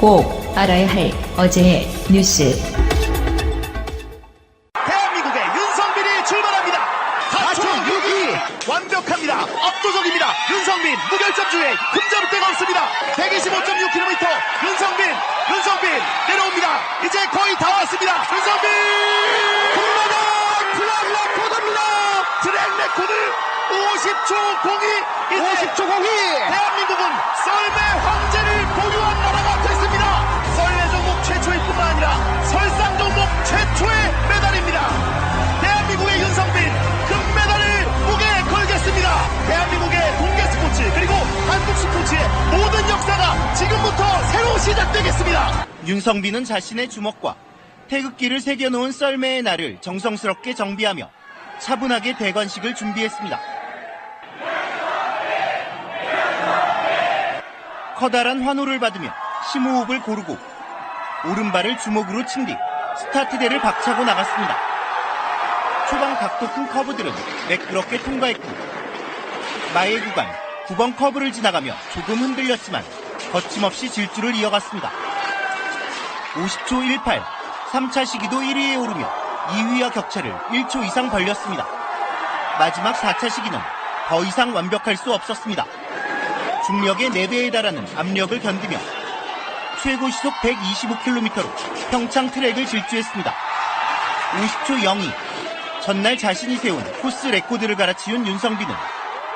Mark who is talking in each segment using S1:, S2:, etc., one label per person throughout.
S1: 꼭 알아야 할 어제의 뉴스.
S2: 대한민국의 윤성빈이 출발합니다. 4초 62 완벽합니다. 압도적입니다. 윤성빈 무결점주의 금자루대가 없습니다. 125.6km 윤성빈 내려옵니다. 이제 거의 다 왔습니다. 윤성빈 트랙 레코드입니다. 트랙 레코드 50초 02 대한민국은 썰매 황제를 보유한 나라가 됐습니다. 썰매 종목 최초일 뿐만 아니라 설상 종목 최초의 메달입니다. 대한민국의 윤성빈 금메달을 목에 걸겠습니다. 대한민국의 동계 스포츠 그리고 한국 스포츠의 모든 역사가 지금부터 새로 시작되겠습니다. 윤성빈은 자신의 주먹과 태극기를 새겨놓은 썰매의 날을 정성스럽게 정비하며 차분하게 대관식을 준비했습니다. 커다란 환호를 받으며 심호흡을 고르고 오른발을 주먹으로 친 뒤 스타트대를 박차고 나갔습니다. 초반 각도 큰 커브들은 매끄럽게 통과했고 마일 구간 9번 커브를 지나가며 조금 흔들렸지만 거침없이 질주를 이어갔습니다. 50초 18, 3차 시기도 1위에 오르며 2위와 격차를 1초 이상 벌렸습니다. 마지막 4차 시기는 더 이상 완벽할 수 없었습니다. 중력의 4배에 달하는 압력을 견디며 최고 시속 125km로 평창 트랙을 질주했습니다. 50초 02, 전날 자신이 세운 코스 레코드를 갈아치운 윤성빈은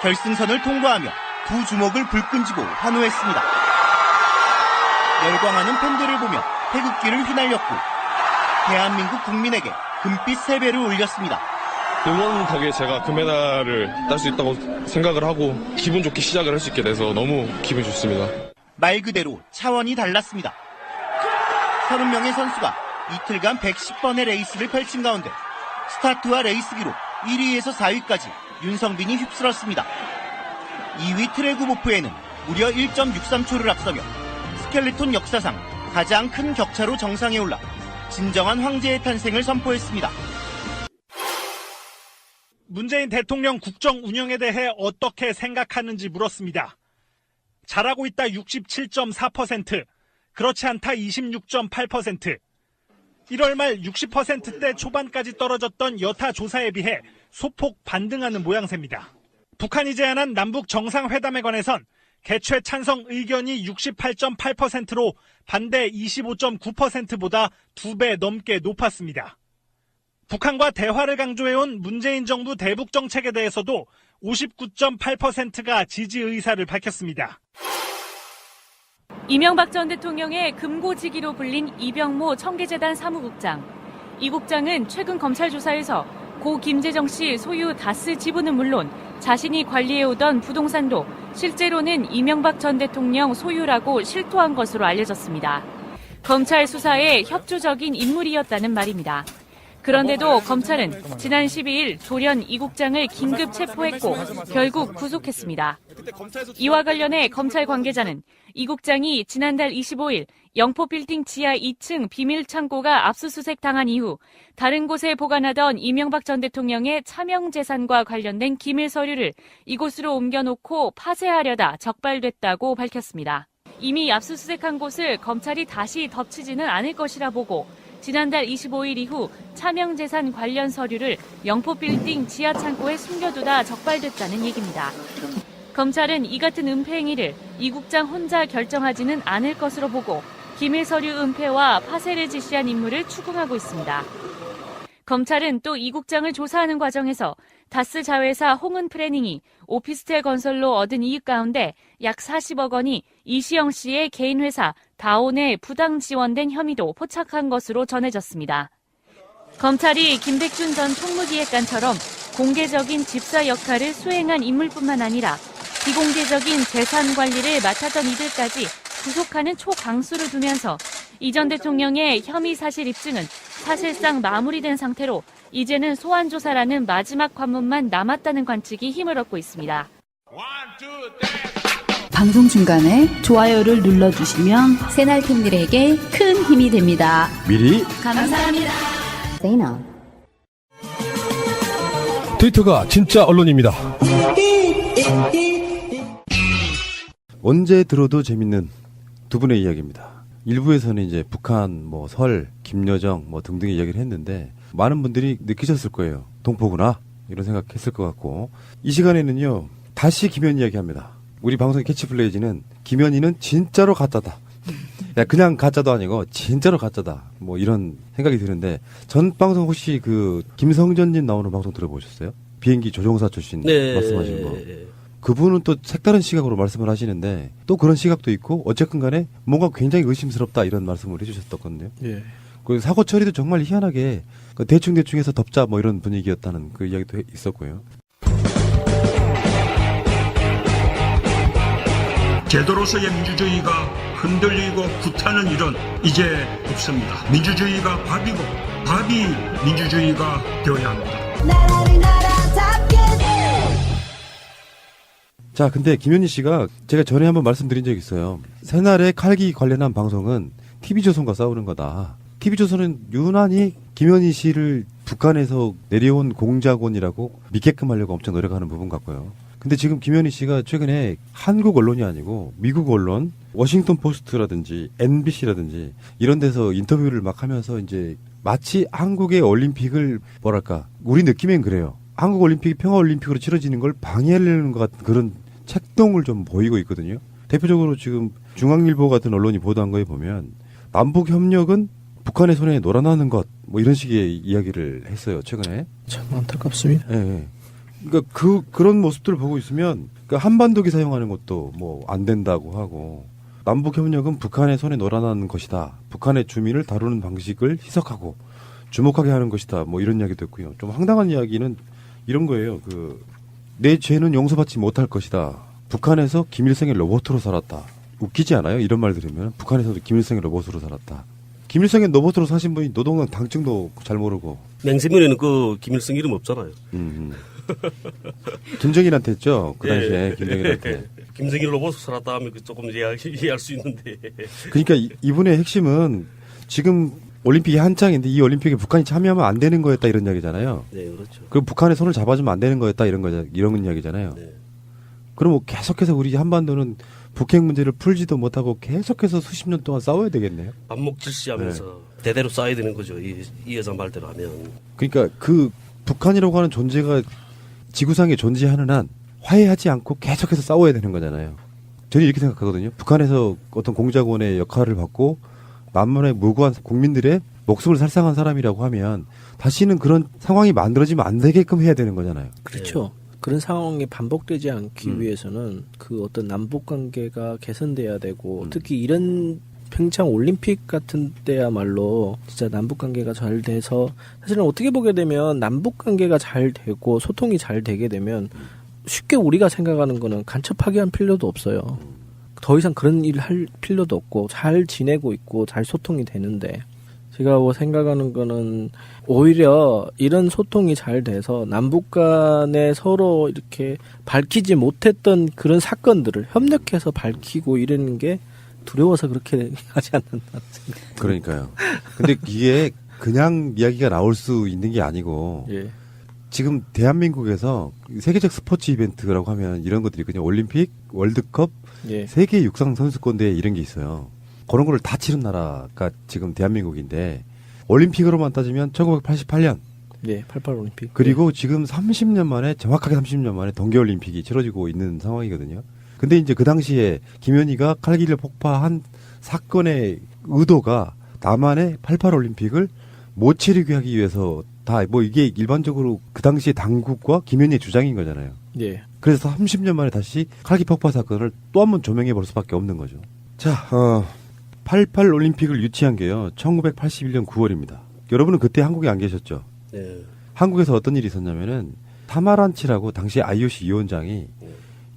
S2: 결승선을 통과하며 두 주먹을 불끈 쥐고 환호했습니다. 열광하는 팬들을 보며 태극기를 휘날렸고 대한민국 국민에게 금빛 3배를 올렸습니다.
S3: 응원 덕에 제가 금메달을 딸 수 있다고 생각을 하고 기분 좋게 시작을 할 수 있게 돼서 너무 기분이 좋습니다.
S2: 말 그대로 차원이 달랐습니다. 30명의 선수가 이틀간 110번의 레이스를 펼친 가운데 스타트와 레이스 기록 1위에서 4위까지 윤성빈이 휩쓸었습니다. 2위 트레구 보프에는 무려 1.63초를 앞서며 스켈레톤 역사상 가장 큰 격차로 정상에 올라 진정한 황제의 탄생을 선포했습니다.
S4: 문재인 대통령 국정 운영에 대해 어떻게 생각하는지 물었습니다. 잘하고 있다 67.4%, 그렇지 않다 26.8%. 1월 말 60%대 초반까지 떨어졌던 여타 조사에 비해 소폭 반등하는 모양새입니다. 북한이 제안한 남북 정상회담에 관해선 개최 찬성 의견이 68.8%로 반대 25.9%보다 2배 넘게 높았습니다. 북한과 대화를 강조해온 문재인 정부 대북 정책에 대해서도 59.8%가 지지 의사를 밝혔습니다.
S5: 이명박 전 대통령의 금고지기로 불린 이병모 청계재단 사무국장. 이 국장은 최근 검찰 조사에서 고 김재정 씨 소유 다스 지분은 물론 자신이 관리해오던 부동산도 실제로는 이명박 전 대통령 소유라고 실토한 것으로 알려졌습니다. 검찰 수사에 협조적인 인물이었다는 말입니다. 그런데도 검찰은 지난 12일 돌연 이 국장을 긴급 체포했고 결국 구속했습니다. 이와 관련해 검찰 관계자는 이 국장이 지난달 25일 영포빌딩 지하 2층 비밀 창고가 압수수색 당한 이후 다른 곳에 보관하던 이명박 전 대통령의 차명 재산과 관련된 기밀 서류를 이곳으로 옮겨놓고 파쇄하려다 적발됐다고 밝혔습니다. 이미 압수수색한 곳을 검찰이 다시 덮치지는 않을 것이라 보고 지난달 25일 이후 차명재산 관련 서류를 영포빌딩 지하창고에 숨겨두다 적발됐다는 얘기입니다. 검찰은 이 같은 은폐 행위를 이 국장 혼자 결정하지는 않을 것으로 보고 기밀 서류 은폐와 파쇄를 지시한 인물을 추궁하고 있습니다. 검찰은 또 이 국장을 조사하는 과정에서 다스 자회사 홍은프래닝이 오피스텔 건설로 얻은 이익 가운데 약 40억 원이 이시영 씨의 개인 회사 다온에 부당 지원된 혐의도 포착한 것으로 전해졌습니다. 검찰이 김백준 전 총무기획관처럼 공개적인 집사 역할을 수행한 인물뿐만 아니라 비공개적인 재산 관리를 맡았던 이들까지 구속하는 초강수를 두면서 이 전 대통령의 혐의 사실 입증은 사실상 마무리된 상태로 이제는 소환 조사라는 마지막 관문만 남았다는 관측이 힘을 얻고 있습니다.
S6: 방송 중간에 좋아요를 눌러주시면 새날팀들에게 큰 힘이 됩니다.
S7: 미리
S6: 감사합니다.
S7: 트위터가 진짜 언론입니다. 언제 들어도 재밌는 두 분의 이야기입니다. 일부에서는 이제 북한, 뭐 설, 김여정 뭐 등등 이야기를 했는데 많은 분들이 느끼셨을 거예요. 동포구나 이런 생각했을 것 같고 이 시간에는요 다시 김현희 이야기합니다. 우리 방송의 캐치플레이즈는 김현희는 진짜로 가짜다. 야, 그냥 가짜도 아니고 진짜로 가짜다. 뭐 이런 생각이 드는데 전 방송 혹시 그 김성전님 나오는 방송 들어보셨어요? 비행기 조종사 출신 말씀하신 거. 그분은 또 색다른 시각으로 말씀을 하시는데 또 그런 시각도 있고 어쨌든 간에 뭔가 굉장히 의심스럽다 이런 말씀을 해주셨었거든요.
S8: 예.
S7: 그 사고 처리도 정말 희한하게 대충대충 해서 덮자 뭐 이런 분위기였다는 그 이야기도 있었고요.
S9: 제도로서의 민주주의가 흔들리고 구타는 일은 이제 없습니다. 민주주의가 밥이고 밥이 민주주의가 되어야 합니다.
S7: 자, 근데 김현희 씨가 제가 전에 한번 말씀드린 적이 있어요. 새날의 칼기 관련한 방송은 TV조선과 싸우는 거다. TV조선은 유난히 김현희 씨를 북한에서 내려온 공작원이라고 믿게끔 하려고 엄청 노력하는 부분 같고요. 근데 지금 김현희 씨가 최근에 한국 언론이 아니고 미국 언론, 워싱턴 포스트라든지 NBC라든지 이런 데서 인터뷰를 막 하면서 이제 마치 한국의 올림픽을 뭐랄까 우리 느낌엔 그래요. 한국 올림픽이 평화 올림픽으로 치러지는 걸 방해하려는 것 같은 그런 책동을 좀 보이고 있거든요. 대표적으로 지금 중앙일보 같은 언론이 보도한 거에 보면 남북 협력은 북한의 손에 놀아나는 것 뭐 이런 식의 이야기를 했어요. 최근에.
S8: 참 안타깝습니다.
S7: 예. 예. 그러니까 그런 모습들을 보고 있으면 그러니까 한반도기 사용하는 것도 뭐 안 된다고 하고 남북 협력은 북한의 손에 놀아나는 것이다. 북한의 주민을 다루는 방식을 희석하고 주목하게 하는 것이다. 뭐 이런 이야기도 했고요. 좀 황당한 이야기는 이런 거예요. 내 죄는 용서받지 못할 것이다. 북한에서 김일성의 로봇으로 살았다. 웃기지 않아요? 이런 말 들으면 북한에서도 김일성의 로봇으로 살았다. 김일성의 로봇으로 사신 분이 노동당 당증도 잘 모르고.
S10: 맹세면에는 그 김일성 이름 없잖아요.
S7: 김정일한테 했죠. 그 당시에 김정일한테.
S10: 김정일 로봇으로 살았다 하면 조금 이해할 수 있는데.
S7: 그러니까 이분의 핵심은 지금 올림픽이 한창인데 이 올림픽에 북한이 참여하면 안 되는 거였다 이런 이야기잖아요.
S10: 네, 그렇죠.
S7: 그 북한의 손을 잡아주면 안 되는 거였다 이런 이야기잖아요.
S10: 네.
S7: 그럼 뭐 계속해서 우리 한반도는 북핵 문제를 풀지도 못하고 계속해서 수십 년 동안 싸워야 되겠네요.
S10: 반목질시하면서 대대로 쌓아야 되는 거죠. 이 여자 말대로 하면.
S7: 그러니까 그 북한이라고 하는 존재가 지구상에 존재하는 한 화해하지 않고 계속해서 싸워야 되는 거잖아요. 저는 이렇게 생각하거든요. 북한에서 어떤 공작원의 역할을 받고 남한의 무고한 국민들의 목숨을 살상한 사람이라고 하면 다시는 그런 상황이 만들어지면 안 되게끔 해야 되는 거잖아요.
S8: 그렇죠. 그런 상황이 반복되지 않기 위해서는 그 어떤 남북 관계가 개선돼야 되고 특히 이런 평창 올림픽 같은 때야말로 진짜 남북 관계가 잘 돼서 사실은 어떻게 보게 되면 남북 관계가 잘 되고 소통이 잘 되게 되면 쉽게 우리가 생각하는 거는 간첩하게 할 필요도 없어요. 더 이상 그런 일을 할 필요도 없고 잘 지내고 있고 잘 소통이 되는데 제가 뭐 생각하는 거는 오히려 이런 소통이 잘 돼서 남북 간에 서로 이렇게 밝히지 못했던 그런 사건들을 협력해서 밝히고 이러는 게 두려워서 그렇게 하지 않는다 생각.
S7: 그러니까요. 근데 이게 그냥 이야기가 나올 수 있는 게 아니고
S8: 예.
S7: 지금 대한민국에서 세계적 스포츠 이벤트라고 하면 이런 것들이 그냥 올림픽, 월드컵,
S8: 예.
S7: 세계 육상 선수권대회 이런 게 있어요. 그런 거를 다 치른 나라가 지금 대한민국인데 올림픽으로만 따지면 1988년
S8: 예, 88 올림픽.
S7: 그리고 지금 30년 만에 정확하게 30년 만에 동계올림픽이 치러지고 있는 상황이거든요. 근데 이제 그 당시에 김현희가 칼기를 폭파한 사건의 의도가 남한의 88 올림픽을 못 치르게 하기 위해서 다 뭐 이게 일반적으로 그 당시에 당국과 김현희의 주장인 거잖아요.
S8: 예.
S7: 그래서 30년 만에 다시 칼기 폭파 사건을 또 한 번 조명해 볼 수밖에 없는 거죠. 자, 88 올림픽을 유치한 게요. 1981년 9월입니다. 여러분은 그때 한국에 안 계셨죠?
S10: 네.
S7: 한국에서 어떤 일이 있었냐면은 타마란치라고 당시 IOC 위원장이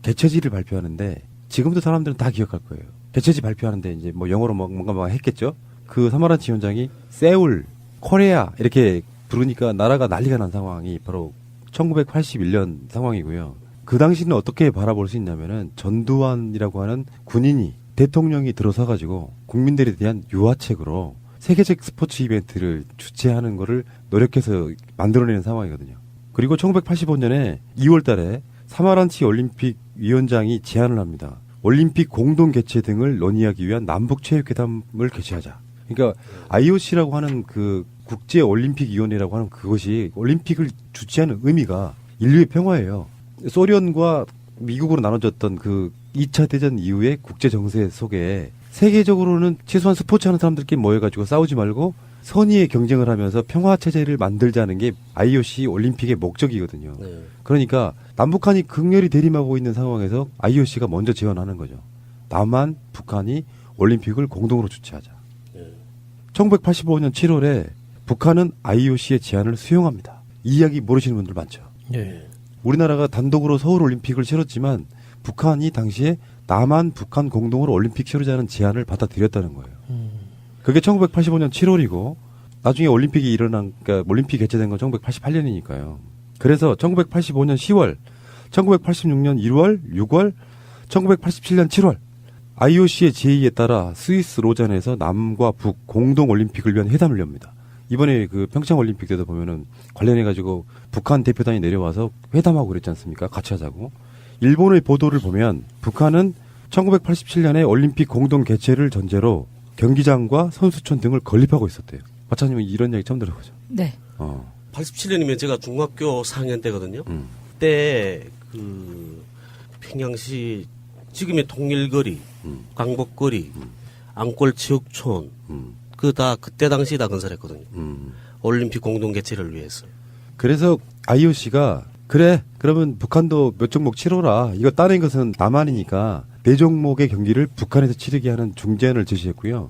S7: 개최지를 발표하는데 지금도 사람들은 다 기억할 거예요. 개최지 발표하는데 이제 뭐 영어로 뭔가 했겠죠? 그 타마란치 위원장이 세울, 코리아 이렇게 부르니까 나라가 난리가 난 상황이 바로 1981년 상황이고요. 그 당시는 어떻게 바라볼 수 있냐면은 전두환이라고 하는 군인이 대통령이 들어서가지고 국민들에 대한 유화책으로 세계적 스포츠 이벤트를 주최하는 거를 노력해서 만들어내는 상황이거든요. 그리고 1985년에 2월 달에 사마란치 올림픽 위원장이 제안을 합니다. 올림픽 공동 개최 등을 논의하기 위한 남북체육회담을 개최하자. 그러니까 IOC라고 하는 그 국제올림픽위원회라고 하는 그것이 올림픽을 주최하는 의미가 인류의 평화예요. 소련과 미국으로 나눠졌던 그 2차 대전 이후의 국제 정세 속에 세계적으로는 최소한 스포츠 하는 사람들끼리 모여가지고 싸우지 말고 선의의 경쟁을 하면서 평화 체제를 만들자는 게 IOC 올림픽의 목적이거든요.
S10: 네.
S7: 그러니까 남북한이 극렬히 대립하고 있는 상황에서 IOC가 먼저 제안하는 거죠. 남한, 북한이 올림픽을 공동으로 주최하자. 1985년 7월에 북한은 IOC의 제안을 수용합니다. 이 이야기 모르시는 분들 많죠.
S8: 네.
S7: 우리나라가 단독으로 서울 올림픽을 치렀지만 북한이 당시에 남한, 북한 공동으로 올림픽 치르자는 제안을 받아들였다는 거예요. 그게 1985년 7월이고 나중에 올림픽이 그러니까 올림픽 개최된 건 1988년이니까요. 그래서 1985년 10월, 1986년 1월, 6월, 1987년 7월 IOC의 제의에 따라 스위스 로잔에서 남과 북 공동 올림픽을 위한 회담을 엽니다. 이번에 그 평창 올림픽 때도 보면은 관련해 가지고 북한 대표단이 내려와서 회담하고 그랬지 않습니까? 같이 하자고. 일본의 보도를 보면 북한은 1987년에 올림픽 공동 개최를 전제로 경기장과 선수촌 등을 건립하고 있었대요. 박사님은 이런 얘기 처음 들어보죠?
S6: 네.
S10: 87년이면 제가 중학교 4학년 때거든요. 그때 그 평양시 지금의 통일거리, 강북거리, 앙골체육촌 그때 당시 다 건설했거든요. 올림픽 공동 개최를 위해서.
S7: 그래서 IOC가 그래 그러면 북한도 몇 종목 치러라. 이거 따낸 것은 남한이니까 네 종목의 경기를 북한에서 치르게 하는 중재안을 제시했고요.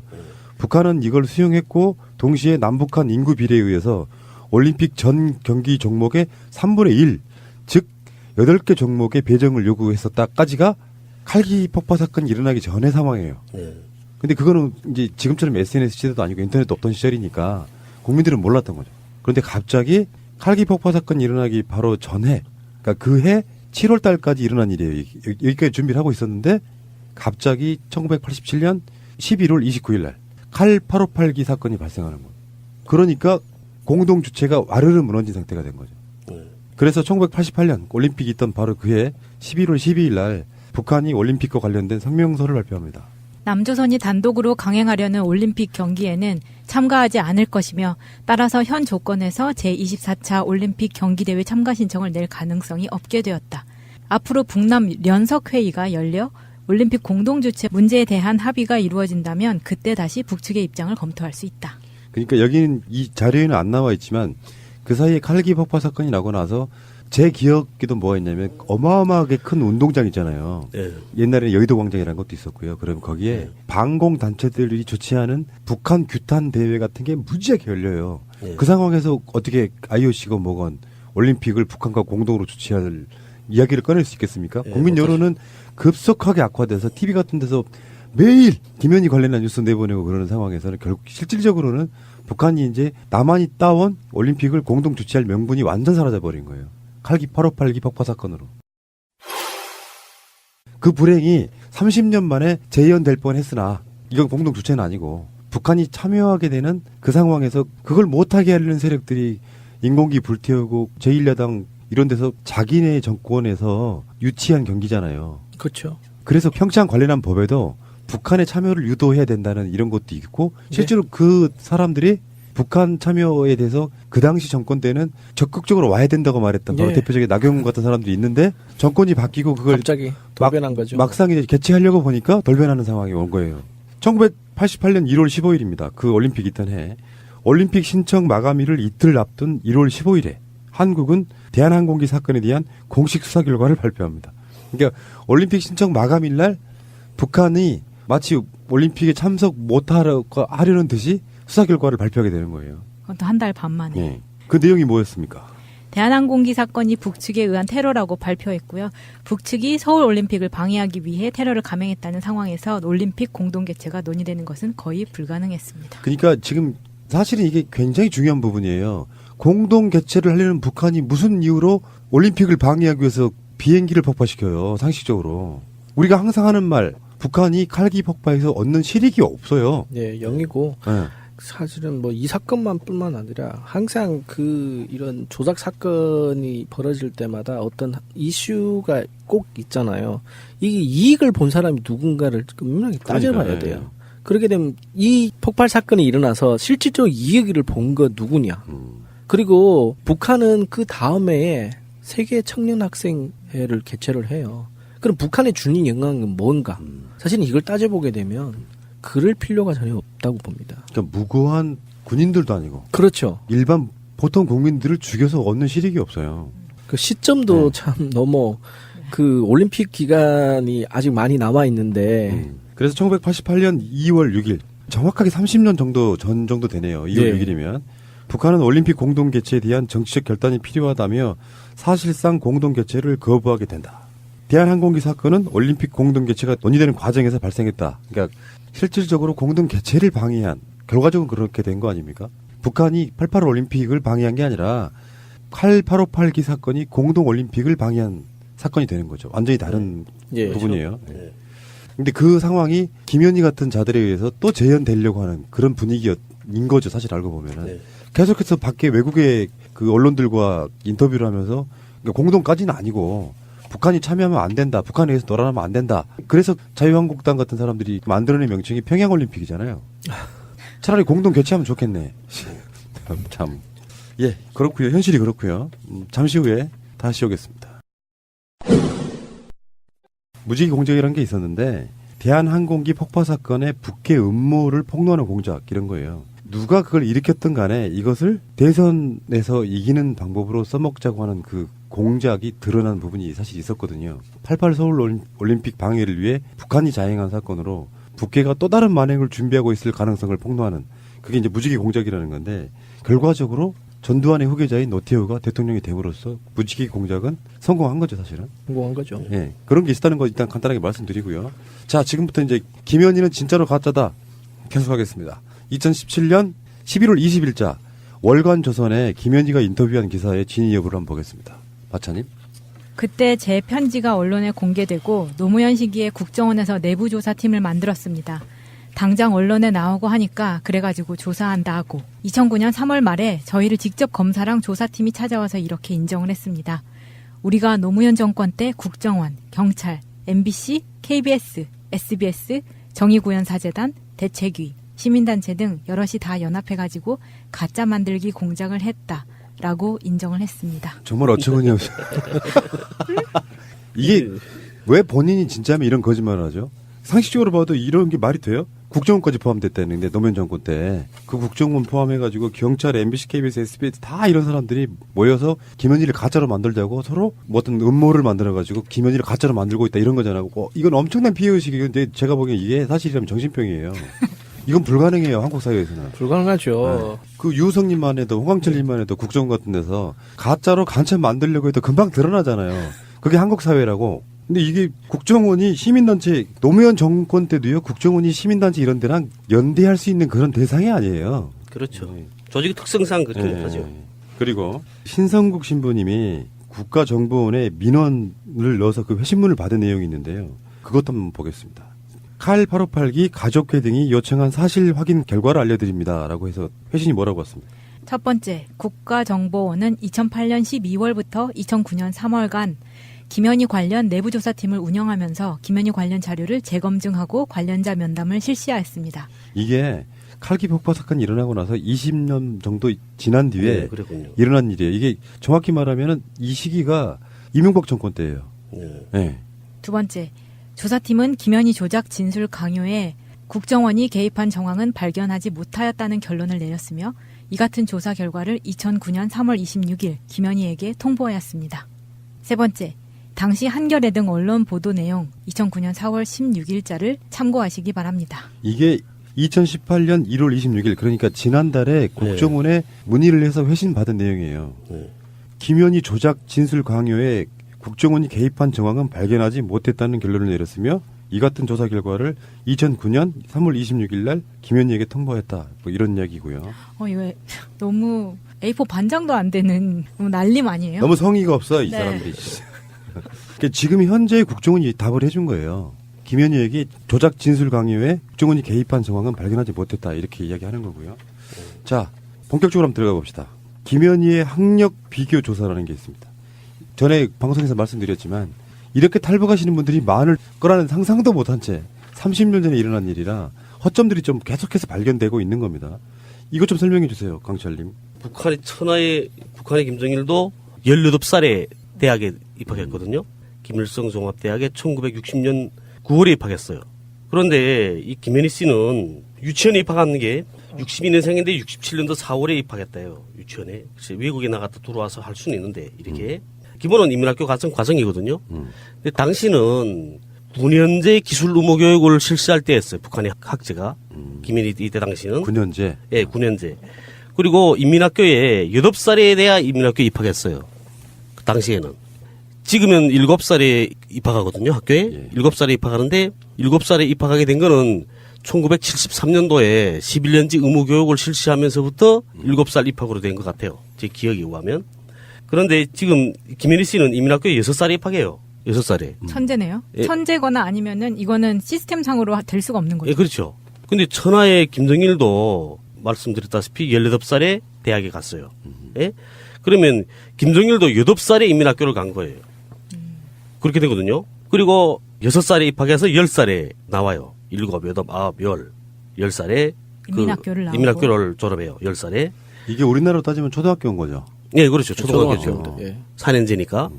S7: 북한은 이걸 수용했고 동시에 남북한 인구 비례에 의해서 올림픽 전 경기 종목의 3분의 1, 즉 8개 종목의 배정을 요구했었다까지가 칼기 폭파 사건이 일어나기 전의 상황이에요. 근데 그거는 이제 지금처럼 SNS 시대도 아니고 인터넷도 없던 시절이니까 국민들은 몰랐던 거죠. 그런데 갑자기 칼기 폭파 사건이 일어나기 바로 전해, 그러니까 그해 7월 달까지 일어난 일이에요. 여기까지 준비를 하고 있었는데 갑자기 1987년 11월 29일 날 칼 858기 사건이 발생하는 거예요. 그러니까 공동 주체가 와르르 무너진 상태가 된 거죠. 그래서 1988년 올림픽이 있던 바로 그해 11월 12일 날 북한이 올림픽과 관련된 성명서를 발표합니다.
S11: 남조선이 단독으로 강행하려는 올림픽 경기에는 참가하지 않을 것이며 따라서 현 조건에서 제24차 올림픽 경기대회 참가 신청을 낼 가능성이 없게 되었다. 앞으로 북남 연석회의가 열려 올림픽 공동주최 문제에 대한 합의가 이루어진다면 그때 다시 북측의 입장을 검토할 수 있다.
S7: 그러니까 여기는 이 자료에는 안 나와 있지만 그 사이에 칼기 폭파 사건이 나고 나서 제 기억에도 뭐가 있냐면 어마어마하게 큰 운동장 있잖아요.
S10: 네.
S7: 옛날에는 여의도 광장이라는 것도 있었고요. 그럼 거기에 방공 단체들이 주최하는 북한 규탄 대회 같은 게 무지하게 열려요. 그 상황에서 어떻게 IOC가 뭐건 올림픽을 북한과 공동으로 주최할 이야기를 꺼낼 수 있겠습니까? 국민 여론은 급속하게 악화돼서 TV 같은 데서 매일 김현희 관련한 뉴스 내보내고 그러는 상황에서는 결국 실질적으로는 북한이 이제 남한이 따온 올림픽을 공동 주최할 명분이 완전 사라져버린 거예요. 칼기 858기 폭파 사건으로. 그 불행이 30년 만에 재현될 뻔했으나 이건 공동 주체는 아니고 북한이 참여하게 되는 그 상황에서 그걸 못하게 하려는 세력들이 인공기 불태우고 제1야당 이런 데서 자기네 정권에서 유치한 경기잖아요.
S8: 그렇죠.
S7: 그래서 평창 관련한 법에도 북한의 참여를 유도해야 된다는 이런 것도 있고 실제로 그 사람들이 북한 참여에 대해서 그 당시 정권 때는 적극적으로 와야 된다고 말했던 바로 대표적인 나경원 같은 사람들이 있는데 정권이 바뀌고 그걸
S8: 갑자기 돌변한 거죠.
S7: 막상 이제 개최하려고 보니까 돌변하는 상황이 온 거예요. 1988년 1월 15일입니다. 그 올림픽 있던 해. 올림픽 신청 마감일을 이틀 앞둔 1월 15일에 한국은 대한항공기 사건에 대한 공식 수사 결과를 발표합니다. 그러니까 올림픽 신청 마감일 날 북한이 마치 올림픽에 참석 못하려는 듯이 수사 결과를 발표하게 되는 거예요.
S11: 그것도 한 달 반 만에.
S7: 네. 그 내용이 뭐였습니까?
S11: 대한항공기 사건이 북측에 의한 테러라고 발표했고요. 북측이 서울올림픽을 방해하기 위해 테러를 감행했다는 상황에서 올림픽 공동 개최가 논의되는 것은 거의 불가능했습니다.
S7: 그러니까 지금 사실은 이게 굉장히 중요한 부분이에요. 공동 개최를 하려는 북한이 무슨 이유로 올림픽을 방해하기 위해서 비행기를 폭파시켜요. 상식적으로. 우리가 항상 하는 말 북한이 칼기 폭파에서 얻는 실익이 없어요.
S8: 네, 0이고
S7: 네.
S8: 사실은 뭐 이 사건만 뿐만 아니라 항상 이런 조작 사건이 벌어질 때마다 어떤 이슈가 꼭 있잖아요. 이게 이익을 본 사람이 누군가를 분명히 따져봐야 돼요. 그렇게 되면 이 폭발 사건이 일어나서 실질적으로 이익을 본 거 누구냐. 그리고 북한은 그 다음에 세계 청년 학생회를 개최를 해요. 그럼 북한에 주는 영향은 뭔가? 사실은 이걸 따져보게 되면 그럴 필요가 전혀 없다고 봅니다.
S7: 그러니까 무고한 군인들도 아니고.
S8: 그렇죠.
S7: 일반 보통 국민들을 죽여서 얻는 실익이 없어요.
S8: 그 시점도 참 너무 그 올림픽 기간이 아직 많이 남아 있는데.
S7: 그래서 1988년 2월 6일 정확하게 30년 정도 전 정도 되네요. 2월 6일이면 북한은 올림픽 공동 개최에 대한 정치적 결단이 필요하다며 사실상 공동 개최를 거부하게 된다. 대한항공기 사건은 올림픽 공동 개최가 논의되는 과정에서 발생했다. 그러니까 실질적으로 공동 개최를 방해한 결과적으로 그렇게 된 거 아닙니까? 북한이 88 올림픽을 방해한 게 아니라 8858기 사건이 공동 올림픽을 방해한 사건이 되는 거죠. 완전히 다른 부분이에요.
S10: 그렇죠.
S7: 근데 그 상황이 김현희 같은 자들에 의해서 또 재현되려고 하는 그런 분위기인 거죠. 사실 알고 보면은. 계속해서 밖에 외국의 그 언론들과 인터뷰를 하면서 그러니까 공동까지는 아니고 북한이 참여하면 안 된다. 북한에 의해서 놀아나면 안 된다. 그래서 자유한국당 같은 사람들이 만들어낸 명칭이 평양올림픽이잖아요. 차라리 공동 개최하면 좋겠네. 참. 예, 그렇고요. 현실이 그렇고요. 잠시 후에 다시 오겠습니다. 무지개 공작이라는 게 있었는데 대한항공기 폭파 사건의 북해 음모를 폭로하는 공작 이런 거예요. 누가 그걸 일으켰든 간에 이것을 대선에서 이기는 방법으로 써먹자고 하는 그 공작이 드러난 부분이 사실 있었거든요. 88 서울 올림픽 방해를 위해 북한이 자행한 사건으로 북해가 또 다른 만행을 준비하고 있을 가능성을 폭로하는 그게 이제 무지개 공작이라는 건데 결과적으로 전두환의 후계자인 노태우가 대통령이 됨으로써 무지개 공작은 성공한 거죠, 사실은.
S8: 성공한 거죠.
S7: 예. 그런 게 있다는 거 일단 간단하게 말씀드리고요. 자, 지금부터 이제 김현희는 진짜로 가짜다 계속하겠습니다. 2017년 11월 20일자 월간 조선에 김현희가 인터뷰한 기사의 진위 여부를 한번 보겠습니다. 박찬님.
S11: 그때 제 편지가 언론에 공개되고 노무현 시기에 국정원에서 내부조사팀을 만들었습니다. 당장 언론에 나오고 하니까 그래가지고 조사한다 하고 2009년 3월 말에 저희를 직접 검사랑 조사팀이 찾아와서 이렇게 인정을 했습니다. 우리가 노무현 정권 때 국정원, 경찰, MBC, KBS, SBS, 정의구현사재단, 대책위, 시민단체 등 여럿이 다 연합해가지고 가짜 만들기 공작을 했다라고 인정을 했습니다.
S7: 정말 어처구니 없어. 이게 왜 본인이 진짜면 이런 거짓말을 하죠? 상식적으로 봐도 이런 게 말이 돼요? 국정원까지 포함됐다는데 노무현 정권 때 그 국정원 포함해가지고 경찰, MBC, KBS, SBS 다 이런 사람들이 모여서 김현희를 가짜로 만들자고 서로 뭐 어떤 음모를 만들어가지고 김현희를 가짜로 만들고 있다 이런 거잖아요. 이건 엄청난 피해의식이건데 제가 보기엔 이게 사실이라면 정신병이에요. 이건 불가능해요. 한국 사회에서는.
S8: 불가능하죠.
S7: 네. 그 유성님만 해도 홍광철님만 해도 국정원 같은 데서 가짜로 간첩 만들려고 해도 금방 드러나잖아요. 그게 한국 사회라고. 근데 이게 국정원이 시민단체 노무현 정권 때도요. 국정원이 시민단체 이런 데랑 연대할 수 있는 그런 대상이 아니에요.
S10: 그렇죠. 조직 특성상 그렇게 못하죠.
S7: 그리고 신성국 신부님이 국가정보원에 민원을 넣어서 그 회신문을 받은 내용이 있는데요. 그것도 한번 보겠습니다. 칼 858기 가족회 등이 요청한 사실 확인 결과를 알려드립니다라고 해서 회신이 뭐라고 왔습니다.
S11: 첫 번째, 국가정보원은 2008년 12월부터 2009년 3월간 김현희 관련 내부조사팀을 운영하면서 김현희 관련 자료를 재검증하고 관련자 면담을 실시하였습니다.
S7: 이게 칼기 폭파 사건이 일어나고 나서 20년 정도 지난 뒤에 일어난 일이에요. 이게 정확히 말하면 이 시기가 이명박 정권 때예요. 네.
S11: 두 번째, 조사팀은 김현희 조작 진술 강요에 국정원이 개입한 정황은 발견하지 못하였다는 결론을 내렸으며 이 같은 조사 결과를 2009년 3월 26일 김현희에게 통보하였습니다. 세 번째, 당시 한겨레 등 언론 보도 내용 2009년 4월 16일자를 참고하시기 바랍니다.
S7: 이게 2018년 1월 26일 그러니까 지난달에 국정원에 문의를 해서 회신 받은 내용이에요. 김현희 조작 진술 강요에 국정원이 개입한 정황은 발견하지 못했다는 결론을 내렸으며 이 같은 조사 결과를 2009년 3월 26일 날 김현희에게 통보했다. 뭐 이런 이야기고요.
S11: 이거 너무 A4 반장도 안 되는 난림 아니에요?
S7: 너무 성의가 없어 이 사람들이. 지금 현재 국정원이 답을 해준 거예요. 김현희에게 조작 진술 강요에 국정원이 개입한 정황은 발견하지 못했다 이렇게 이야기하는 거고요. 자, 본격적으로 한번 들어가 봅시다. 김현희의 학력 비교 조사라는 게 있습니다. 전에 방송에서 말씀드렸지만 이렇게 탈북하시는 분들이 많을 거라는 상상도 못한 채 30년 전에 일어난 일이라 허점들이 좀 계속해서 발견되고 있는 겁니다. 이것 좀 설명해 주세요, 강철님.
S10: 북한의 김정일도 18살에 대학에 입학했거든요. 김일성 종합대학에 1960년 9월에 입학했어요. 그런데 이 김현희 씨는 유치원에 입학한 게 62년생인데 67년도 4월에 입학했대요. 유치원에. 글쎄, 외국에 나갔다 들어와서 할 수는 있는데 이렇게. 기본은 인민학교 과정이거든요. 근데 당시는 9년제 기술의무교육을 실시할 때였어요. 북한의 학제가. 김현희 이때 당시는.
S7: 9년제?
S10: 예, 9년제. 그리고 인민학교에 8살에 대해 인민학교에 입학했어요. 그 당시에는. 지금은 7살에 입학하거든요, 학교에. 7살에 입학하는데 7살에 입학하게 된 거는 1973년도에 11년제 의무교육을 실시하면서부터 7살 입학으로 된 것 같아요. 제 기억에 의하면. 그런데 지금 김현희 씨는 인민학교에 6살에 입학해요. 6살에.
S11: 천재네요.
S10: 예.
S11: 천재거나 아니면은 이거는 시스템상으로 될 수가 없는 거죠.
S10: 예, 그렇죠. 근데 천하의 김정일도 말씀드렸다시피 18살에 대학에 갔어요. 예? 그러면 김정일도 8살에 인민학교를 간 거예요. 그렇게 되거든요. 그리고 6살에 입학해서 10살에 나와요. 7, 8, 9, 10살에
S11: 인민학교를 나오고.
S10: 인민학교를 졸업해요. 10살에.
S7: 이게 우리나라로 따지면 초등학교인 거죠.
S10: 네, 그렇죠. 초등학교죠.
S8: 초등학교입니다. 예.
S10: 4년제니까.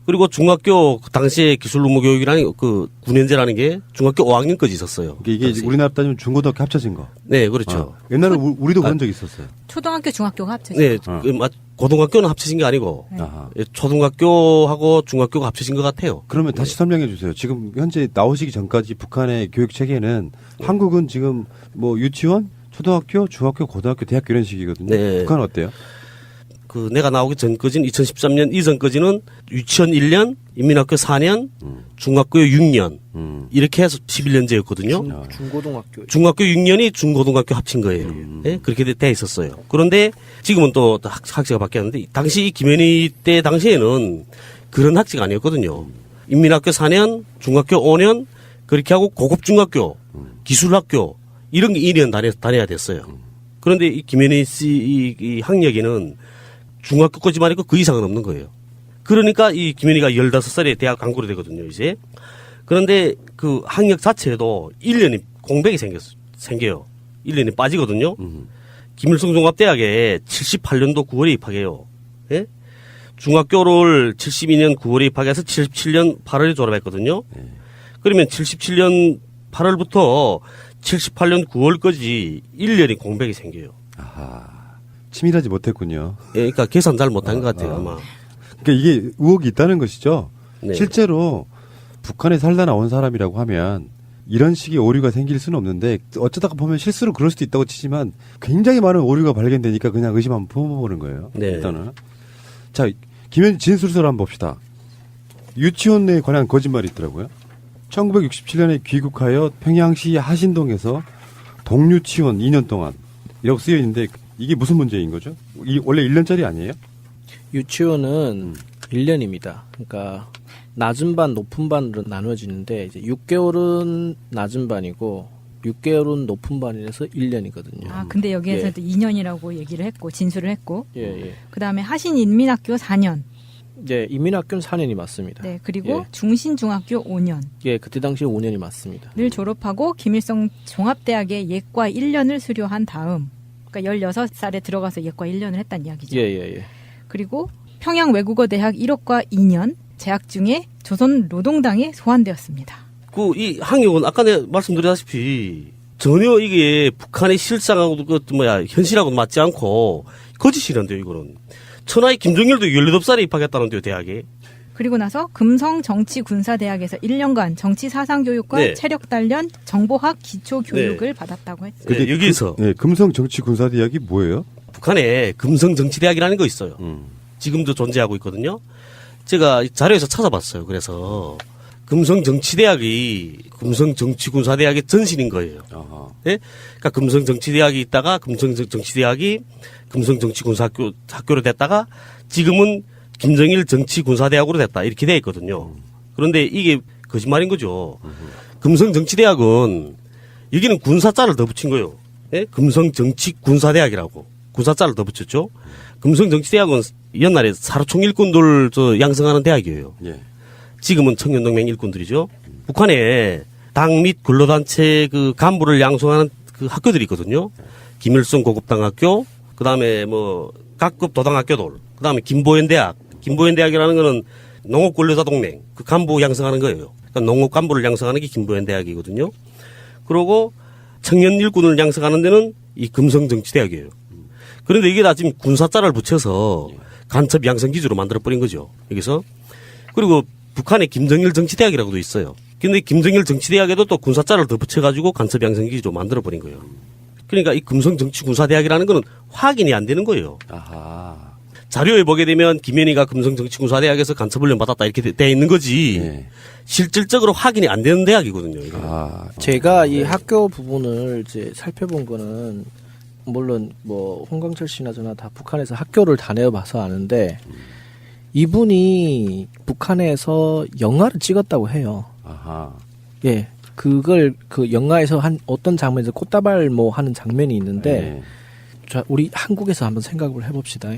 S10: 그리고 중학교, 그 당시에 기술의무교육이라는 그 9년제라는 게 중학교 5학년까지 있었어요.
S7: 이게
S10: 당시.
S7: 우리나라 따지면 중고등학교 합쳐진 거.
S10: 네, 그렇죠.
S7: 옛날에 우리도 그런 적 있었어요.
S11: 초등학교, 중학교가 합쳐져.
S10: 네, 고등학교는 합쳐진 게 아니고
S7: 아하.
S10: 예, 초등학교하고 중학교가 합쳐진 것 같아요.
S7: 그러면 다시 설명해 주세요. 지금 현재 나오시기 전까지 북한의 교육 체계는 한국은 지금 뭐 유치원, 초등학교, 중학교, 고등학교, 대학교 이런 식이거든요.
S10: 네.
S7: 북한은 어때요?
S10: 그 내가 나오기 전까지는 2013년 이전까지는 유치원 1년, 인민학교 4년, 중학교 6년 이렇게 해서 11년제였거든요.
S8: 중고등학교.
S10: 중학교 6년이 중고등학교 합친 거예요. 예? 그렇게 돼 있었어요. 그런데 지금은 또 학제가 바뀌었는데 당시 김현희 때 당시에는 그런 학제가 아니었거든요. 인민학교 4년, 중학교 5년 그렇게 하고 고급 중학교, 기술학교 이런 게 2년 다녀야 됐어요. 그런데 이 김현희 씨 이 학력에는 중학교까지 말고 그 이상은 없는 거예요. 그러니까 이 김현희가 15살에 대학 간구로 되거든요, 이제. 그런데 그 학력 자체에도 1년이 공백이 생겨요. 1년이 빠지거든요. 김일성 종합대학에 78년도 9월에 입학해요. 예? 중학교를 72년 9월에 입학해서 77년 8월에 졸업했거든요. 그러면 77년 8월부터 78년 9월까지 1년이 공백이 생겨요.
S7: 아하. 치밀하지 못했군요.
S10: 예, 그러니까 계산 잘 못한 것 같아요, 아마.
S7: 그러니까 이게 의혹이 있다는 것이죠.
S10: 네.
S7: 실제로 북한에 살다 나온 사람이라고 하면 이런 식의 오류가 생길 수는 없는데 어쩌다가 보면 실수로 그럴 수도 있다고 치지만 굉장히 많은 오류가 발견되니까 그냥 의심 한번 품어보는 거예요.
S10: 네.
S7: 일단은. 자, 김현희 진술서를 한번 봅시다. 유치원에 관한 거짓말이 있더라고요. 1967년에 귀국하여 평양시 하신동에서 동유치원 2년 동안 이라고 쓰여 있는데 이게 무슨 문제인 거죠? 원래 1년짜리 아니에요?
S8: 유치원은 1년입니다. 그러니까 낮은 반, 높은 반으로 나눠지는데 이제 6개월은 낮은 반이고 6개월은 높은 반이라서 1년이거든요.
S11: 아, 근데 여기에서도 2년이라고 얘기를 했고 진술을 했고.
S8: 예, 예.
S11: 그다음에 하신 인민학교 4년.
S8: 네, 인민학교는 4년이 맞습니다.
S11: 네, 그리고
S8: 예.
S11: 중신중학교 5년.
S8: 예, 그때 당시에 5년이 맞습니다.
S11: 를 졸업하고 김일성 종합대학에 예과 1년을 수료한 다음 그러니까 16살에 들어가서 예과 1년을 했다는 이야기죠.
S8: 예, 예, 예.
S11: 그리고 평양 외국어대학 1학과 2년 재학 중에 조선 노동당에 소환되었습니다.
S10: 이 학력은 아까 내가 말씀드렸다시피 전혀 이게 북한의 실상하고 현실하고도 맞지 않고 거짓이란데요, 이거는. 천하의 김정일도 18살에 입학했다는데요, 대학에.
S11: 그리고 나서 금성정치군사대학에서 1년간 정치사상교육과
S10: 네.
S11: 체력단련, 정보학 기초교육을 받았다고 했어요.
S10: 근데 여기서
S7: 금성정치군사대학이 뭐예요?
S10: 북한에 금성정치대학이라는 거 있어요. 지금도 존재하고 있거든요. 제가 자료에서 찾아봤어요. 그래서 금성정치대학이 금성정치군사대학의 전신인 거예요. 네? 그러니까 금성정치대학이 있다가 금성정치대학이 금성정치군사학교로 됐다가 지금은 김정일 정치군사대학으로 됐다. 이렇게 돼 있거든요. 그런데 이게 거짓말인 거죠. 금성정치대학은 여기는 군사자를 더 붙인 거예요. 예? 금성정치군사대학이라고 군사자를 더 붙였죠. 금성정치대학은 옛날에 사로총 일꾼들 양성하는 대학이에요.
S7: 예. 지금은
S10: 청년동맹 일꾼들이죠. 북한에 당 및 근로단체 그 간부를 양성하는 그 학교들이 있거든요. 김일성 고급당학교, 그 다음에 뭐 각급 도당학교들, 그 다음에 김보현대학이라는 거는 농업근로자동맹 그 간부 양성하는 거예요. 그러니까 농업 간부를 양성하는 게 김보현대학이거든요. 그리고 청년 일꾼을 양성하는 데는 이 금성정치대학이에요. 그런데 이게 다 지금 군사자를 붙여서 간첩 양성 기지로 만들어버린 거죠. 여기서. 그리고 북한에 김정일 정치대학이라고도 있어요. 근데 김정일 정치대학에도 또 군사자를 더 붙여가지고 간첩 양성 기지로 만들어버린 거예요. 그러니까 이 금성정치군사대학이라는 거는 확인이 안 되는 거예요.
S7: 아하.
S10: 자료에 보게 되면 김현희가 금성정치군사대학에서 간첩훈련 받았다 이렇게 돼 있는 거지.
S7: 네.
S10: 실질적으로 확인이 안 되는 대학이거든요. 이거.
S8: 제가 이 학교 부분을 이제 살펴본 거는 물론 뭐 홍광철 씨나 저나 다 북한에서 학교를 다녀봐서 아는데 이분이 북한에서 영화를 찍었다고 해요.
S7: 아하.
S8: 예. 그걸 그 영화에서 한 어떤 장면에서 꽃다발 뭐 하는 장면이 있는데
S7: 네.
S8: 자, 우리 한국에서 한번 생각을 해봅시다.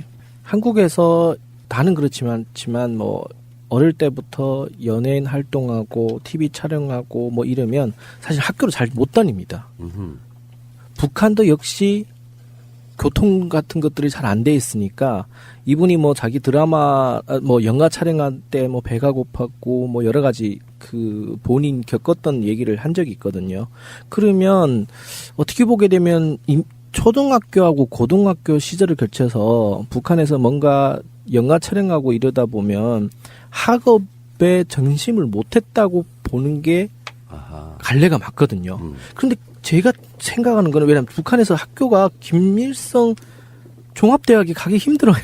S8: 한국에서 나는 그렇지만 뭐 어릴 때부터 연예인 활동하고 TV 촬영하고 뭐 이러면 사실 학교를 잘 못 다닙니다. 북한도 역시 교통 같은 것들이 잘 안 돼 있으니까 이분이 뭐 자기 드라마 뭐 영화 촬영할 때 뭐 배가 고팠고 뭐 여러 가지 그 본인 겪었던 얘기를 한 적이 있거든요. 그러면 어떻게 보게 되면 초등학교하고 고등학교 시절을 거쳐서 북한에서 뭔가 영화 촬영하고 이러다 보면 학업에 전심을 못했다고 보는 게 갈래가 맞거든요. 그런데 제가 생각하는 거는 왜냐하면 북한에서 학교가 김일성 종합대학에 가기 힘들어요.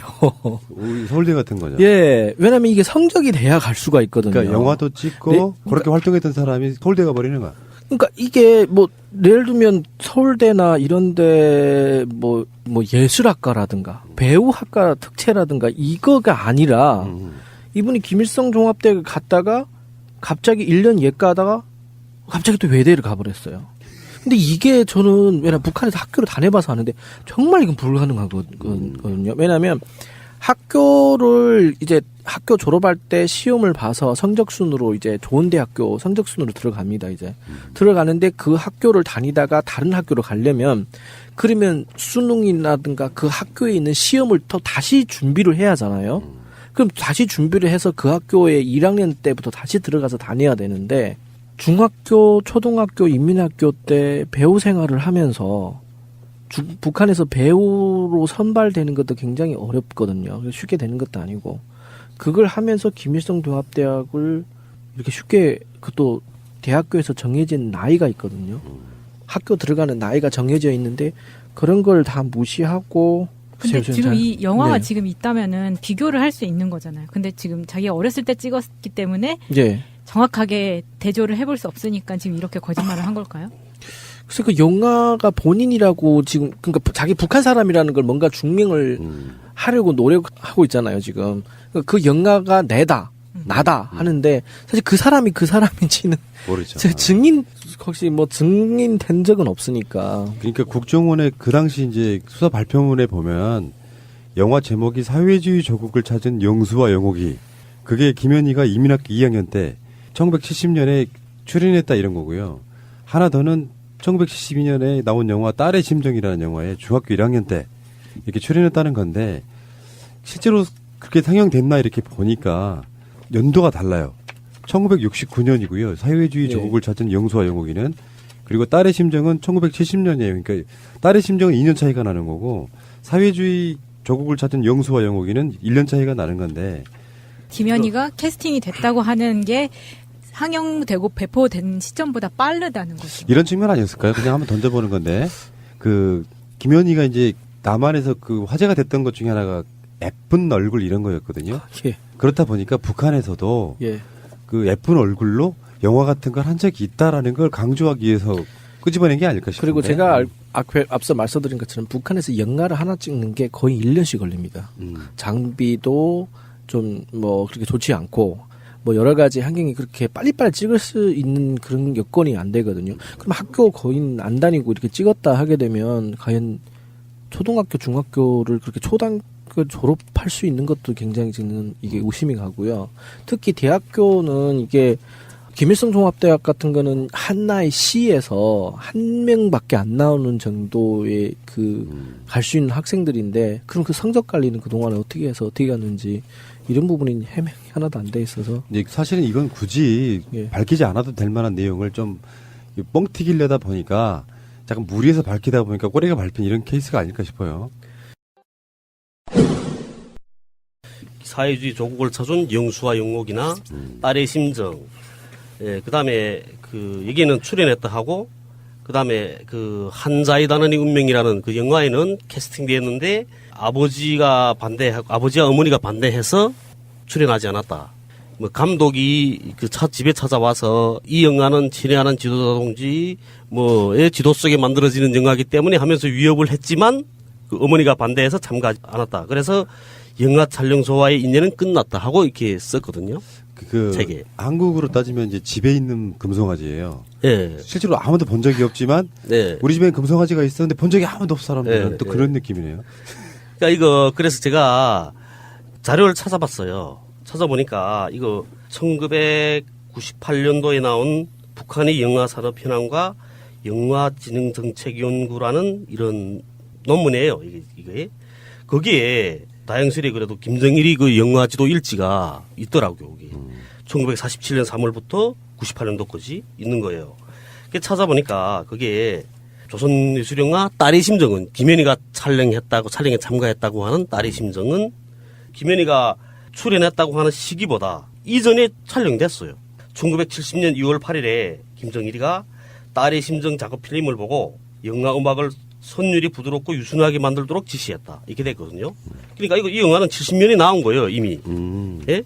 S7: 우리 서울대 같은 거죠.
S8: 예, 왜냐하면 이게 성적이 돼야 갈 수가 있거든요.
S7: 그러니까 영화도 찍고
S8: 네,
S7: 그렇게 활동했던 사람이 서울대 가버리는 거야.
S8: 그러니까 이게 뭐 예를 들면 서울대나 이런데 뭐 예술학과라든가 배우학과 특채라든가 이거가 아니라 이분이 김일성 종합대학을 갔다가 갑자기 1년 예과 하다가 갑자기 또 외대를 가버렸어요. 근데 이게 저는 왜냐면 북한에서 학교를 다녀봐서 아는데 정말 이건 불가능하거든요. 왜냐하면 학교를 이제 학교 졸업할 때 시험을 봐서 성적순으로 이제 좋은 대학교 성적순으로 들어갑니다. 이제 들어가는데 그 학교를 다니다가 다른 학교로 가려면 그러면 수능이라든가 그 학교에 있는 시험을 또 다시 준비를 해야 하잖아요. 그럼 다시 준비를 해서 그 학교에 1학년 때부터 다시 들어가서 다녀야 되는데 중학교, 초등학교, 인민학교 때 배우 생활을 하면서 북한에서 배우로 선발되는 것도 굉장히 어렵거든요. 쉽게 되는 것도 아니고 그걸 하면서 김일성 종합대학을 이렇게 쉽게 그것도 대학교에서 정해진 나이가 있거든요. 학교 들어가는 나이가 정해져 있는데 그런 걸 다 무시하고
S11: 근데 지금 이 영화가 지금 있다면은 비교를 할 수 있는 거잖아요. 근데 지금 자기가 어렸을 때 찍었기 때문에
S8: 예.
S11: 정확하게 대조를 해볼 수 없으니까 지금 이렇게 거짓말을 한 걸까요?
S8: 그래서 그 영화가 본인이라고 지금 그러니까 자기 북한 사람이라는 걸 뭔가 증명을 하려고 노력하고 있잖아요 지금. 그 영화가 나다 하는데 사실 그 사람이 그 사람인지는
S7: 모르죠.
S8: 혹시 뭐 증인된 적은 없으니까.
S7: 그러니까 국정원의 그 당시 이제 수사 발표문에 보면 영화 제목이 사회주의 조국을 찾은 영수와 영옥이 그게 김현희가 이민학교 2학년 때 1970년에 출연했다 이런 거고요. 하나 더는 1972년에 나온 영화 딸의 심정이라는 영화에 중학교 1학년 때 이렇게 출연했다는 건데 실제로 그렇게 상영됐나 이렇게 보니까 연도가 달라요. 1969년이고요. 사회주의 조국을 찾은 영수와 영옥이는 그리고 딸의 심정은 1970년이에요. 그러니까 딸의 심정은 2년 차이가 나는 거고 사회주의 조국을 찾은 영수와 영옥이는 1년 차이가 나는 건데
S11: 김현희가 캐스팅이 됐다고 하는 게 상영되고 배포된 시점보다 빠르다는 거죠.
S7: 이런 측면 아니었을까요? 그냥 한번 던져보는 건데 그 김현희가 이제 남한에서 그 화제가 됐던 것 중에 하나가 예쁜 얼굴 이런 거였거든요.
S8: 예.
S7: 그렇다 보니까 북한에서도
S8: 예.
S7: 그 예쁜 얼굴로 영화 같은 걸 한 적이 있다라는 걸 강조하기 위해서 끄집어낸 게 아닐까 싶은데.
S8: 그리고 제가 앞서 말씀드린 것처럼 북한에서 영화를 하나 찍는 게 거의 1년씩 걸립니다. 장비도 좀 뭐 그렇게 좋지 않고 뭐 여러 가지 환경이 그렇게 빨리빨리 찍을 수 있는 그런 여건이 안 되거든요. 그럼 학교 거의 안 다니고 이렇게 찍었다 하게 되면 과연 초등학교, 중학교를 그렇게 초등학교 졸업할 수 있는 것도 굉장히 지금 이게 의심이 가고요. 특히 대학교는 이게 김일성 종합대학 같은 거는 한나의 시에서 한 명밖에 안 나오는 정도의 갈 수 있는 학생들인데, 그럼 그 성적 관리는 그동안에 어떻게 해서 어떻게 갔는지 이런 부분이 해명이 하나도 안 돼 있어서.
S7: 사실은 이건 굳이 밝히지 않아도 될 만한 내용을 좀 뻥튀기려다 보니까 약간 무리해서 밝히다 보니까 꼬리가 밟힌 이런 케이스가 아닐까 싶어요.
S10: 사회주의 조국을 찾은 영수와 영옥이나 딸의 심정, 그다음에 여기는 출연했다 하고, 그다음에 한자이다는 운명이라는 그 영화에는 캐스팅되었는데 아버지와 어머니가 반대해서 출연하지 않았다. 뭐 감독이 집에 찾아와서 이 영화는 친애하는 지도자 동지 뭐의 지도 속에 만들어지는 영화이기 때문에 하면서 위협을 했지만 그 어머니가 반대해서 참가하지 않았다. 그래서 영화 촬영소와의 인연은 끝났다 하고 이렇게 썼거든요. 책에.
S7: 한국으로 따지면 이제 집에 있는 금송아지예요.
S10: 예.
S7: 실제로 아무도 본 적이 없지만 우리 집에는 금송아지가 있었는데 본 적이 아무도 없어 사람들은 또 그런 느낌이네요.
S10: 그러니까 그래서 제가 자료를 찾아봤어요. 찾아보니까 이거 1998년도에 나온 북한의 영화산업 현황과 영화진흥정책연구라는 이런 논문이에요. 이게 거기에 다행스레 그래도 김정일이 그 영화지도 일지가 있더라고요. 여기 1947년 3월부터 98년도까지 있는 거예요. 찾아보니까 거기에 조선예술영화 딸의 심정은 김연희에 참가했다고 하는 딸의 심정은 김연희가 출연했다고 하는 시기보다 이전에 촬영됐어요. 1970년 2월 8일에 김정일이가 딸의 심정 작업 필름을 보고 영화 음악을 선율이 부드럽고 유순하게 만들도록 지시했다. 이렇게 됐거든요. 그러니까 이 영화는 70년에 나온 거예요, 이미. 예?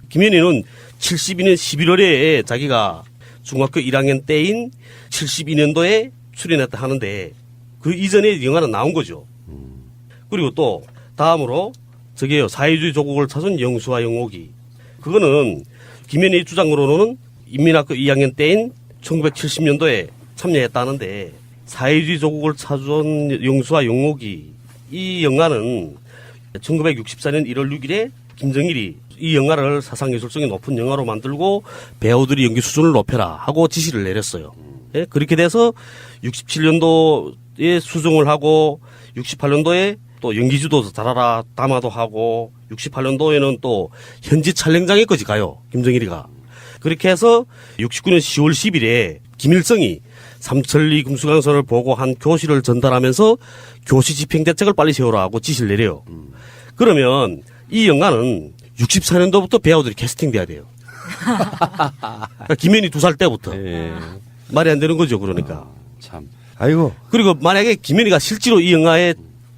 S10: 김연희는 72년 11월에 자기가 중학교 1학년 때인 72년도에 출연했다 하는데 그 이전에 영화는 나온 거죠. 그리고 또 다음으로 사회주의 조국을 찾은 영수와 영옥이. 그거는 김연희 주장으로는 인민학교 2학년 때인 1970년도에 참여했다는데 사회주의 조국을 찾은 영수와 영옥이 이 영화는 1964년 1월 6일에 김정일이 이 영화를 사상예술성이 높은 영화로 만들고 배우들이 연기 수준을 높여라 하고 지시를 내렸어요. 예? 그렇게 돼서 67년도에 수정을 하고 68년도에 또 연기주도 잘하라 담화도 하고 68년도에는 또 현지 촬영장에까지 가요. 김정일이가. 그렇게 해서 69년 10월 10일에 김일성이 삼천리 금수강선을 보고 한 교시를 전달하면서 교시 집행대책을 빨리 세우라 하고 지시를 내려요. 그러면 이 영화는 64년도부터 배우들이 캐스팅돼야 돼요. 그러니까 김연희 2살 때부터. 말이 안 되는 거죠. 그러니까.
S7: 참. 아이고.
S10: 그리고 만약에 김연희가 실제로 이 영화에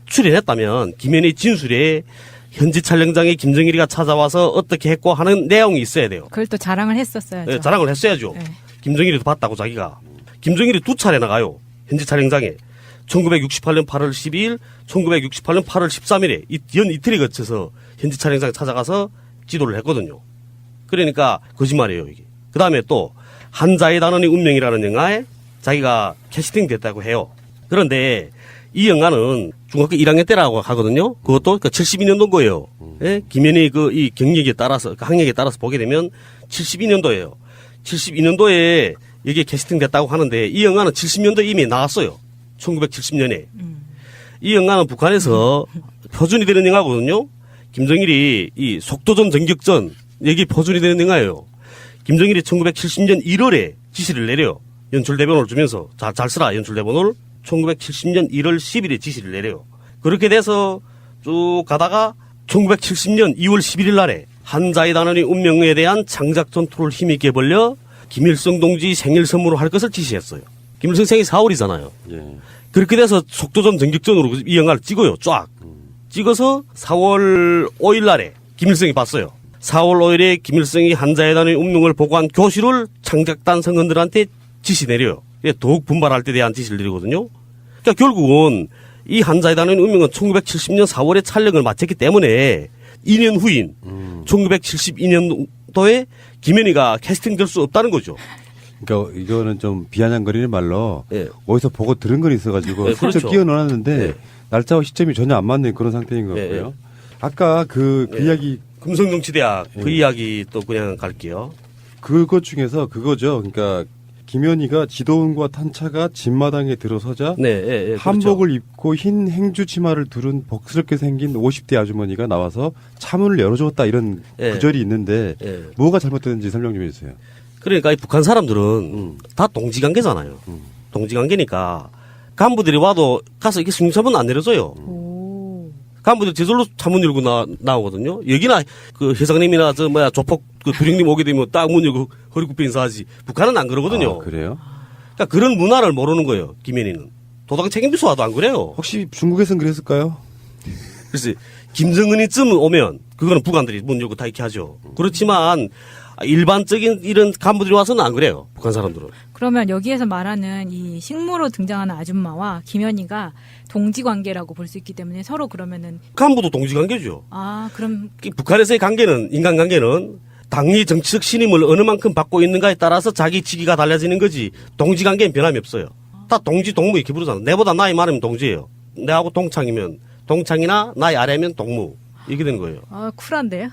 S10: 출연했다면 김연희 진술에 현지 촬영장에 김정일이가 찾아와서 어떻게 했고 하는 내용이 있어야 돼요.
S11: 그걸 또 자랑을 했었어야죠.
S10: 네, 자랑을 했어야죠.
S11: 네.
S10: 김정일이도 봤다고 자기가. 김정일이 2차례 나가요. 현지 촬영장에. 1968년 8월 12일, 1968년 8월 13일에 연 이틀에 거쳐서 현지 촬영장에 찾아가서 지도를 했거든요. 그러니까 거짓말이에요, 이게. 그 다음에 또 한자의 단원의 운명이라는 영화에 자기가 캐스팅 됐다고 해요. 그런데 이 영화는 중학교 1학년 때라고 하거든요. 그것도 72년도인 거예요. 예? 김연희 이 경력에 따라서, 학력에 따라서 보게 되면 72년도예요. 72년도에 여기에 캐스팅 됐다고 하는데 이 영화는 70년도에 이미 나왔어요. 1970년에. 이 영화는 북한에서 표준이 되는 영화거든요. 김정일이 이 속도전 전격전 여기 표준이 되는 영화예요. 김정일이 1970년 1월에 지시를 내려요. 연출대본을 주면서 잘 쓰라 연출대본을 1970년 1월 10일에 지시를 내려요. 그렇게 돼서 쭉 가다가 1970년 2월 11일 날에 한자의 단원의 운명에 대한 장작 전투를 힘있게 벌려 김일성 동지 생일 선물로 할 것을 지시했어요. 김일성 생일 4월이잖아요. 그렇게 돼서 속도전 전격전으로 이 영화를 찍어요. 쫙. 찍어서 4월 5일 날에 김일성이 봤어요. 4월 5일에 김일성이 한자의 단원의 운명을 보고한 교실을 창작단 성원들한테 지시 내려요. 더욱 분발할 때 대한 지시를 내리거든요. 그러니까 결국은 이 한자의 단원의 운명은 1970년 4월에 촬영을 마쳤기 때문에 2년 후인 1972년 도에 김현희가 캐스팅될 수 없다는 거죠.
S7: 그러니까 이거는 좀 비아냥거리는 말로
S10: 예.
S7: 어디서 보고 들은 건 있어가지고
S10: 네,
S7: 슬쩍
S10: 그렇죠.
S7: 끼워 넣어놨는데
S10: 네.
S7: 날짜와 시점이 전혀 안 맞는 그런 상태인 것 같고요.
S10: 네.
S7: 아까 그
S10: 네.
S7: 이야기
S10: 금성정치대학 그
S7: 예.
S10: 이야기 또 그냥 갈게요.
S7: 그것 중에서 그거죠. 그러니까 김현희가 지도원과 탄차가 집마당에 들어서자
S10: 네, 예, 예, 그렇죠.
S7: 한복을 입고 흰 행주 치마를 두른 복스럽게 생긴 50대 아주머니가 나와서 차문을 열어주었다 이런
S10: 예.
S7: 구절이 있는데
S10: 예.
S7: 뭐가 잘못됐는지 설명 좀 해주세요.
S10: 그러니까 이 북한 사람들은 다 동지관계잖아요. 동지관계니까 간부들이 와도 가서 이렇게 승차문 안 내려줘요. 간부들 저절로 차문 열고 나오거든요. 여기나 그 회장님이나 조폭 그 두령님 오게 되면 딱 문 열고 허리 굽혀 인사하지. 북한은 안 그러거든요.
S7: 아, 그래요?
S10: 그러니까 그런 문화를 모르는 거예요. 김현희는. 도당 책임비서 와도 안 그래요.
S7: 혹시 중국에선 그랬을까요?
S10: 그래서 김정은이쯤 오면 그거는 북한들이 문 열고 다 이렇게 하죠. 그렇지만 일반적인 이런 간부들이 와서는 안 그래요. 북한 사람들은.
S11: 그러면 여기에서 말하는 이 식모로 등장하는 아줌마와 김현희가 동지 관계라고 볼 수 있기 때문에 서로 그러면은
S10: 간부도 동지관계죠.
S11: 그럼
S10: 북한에서의 관계는 인간관계는 당리 정치적 신임을 어느 만큼 받고 있는가에 따라서 자기 직위가 달라지는 거지 동지관계는 변함이 없어요. 다 동지 동무 이렇게 부르잖아. 내보다 나이 많으면 동지예요. 내하고 동창이면 동창이나 나이 아래면 동무 이렇게 되는 거예요.
S11: 쿨한데요.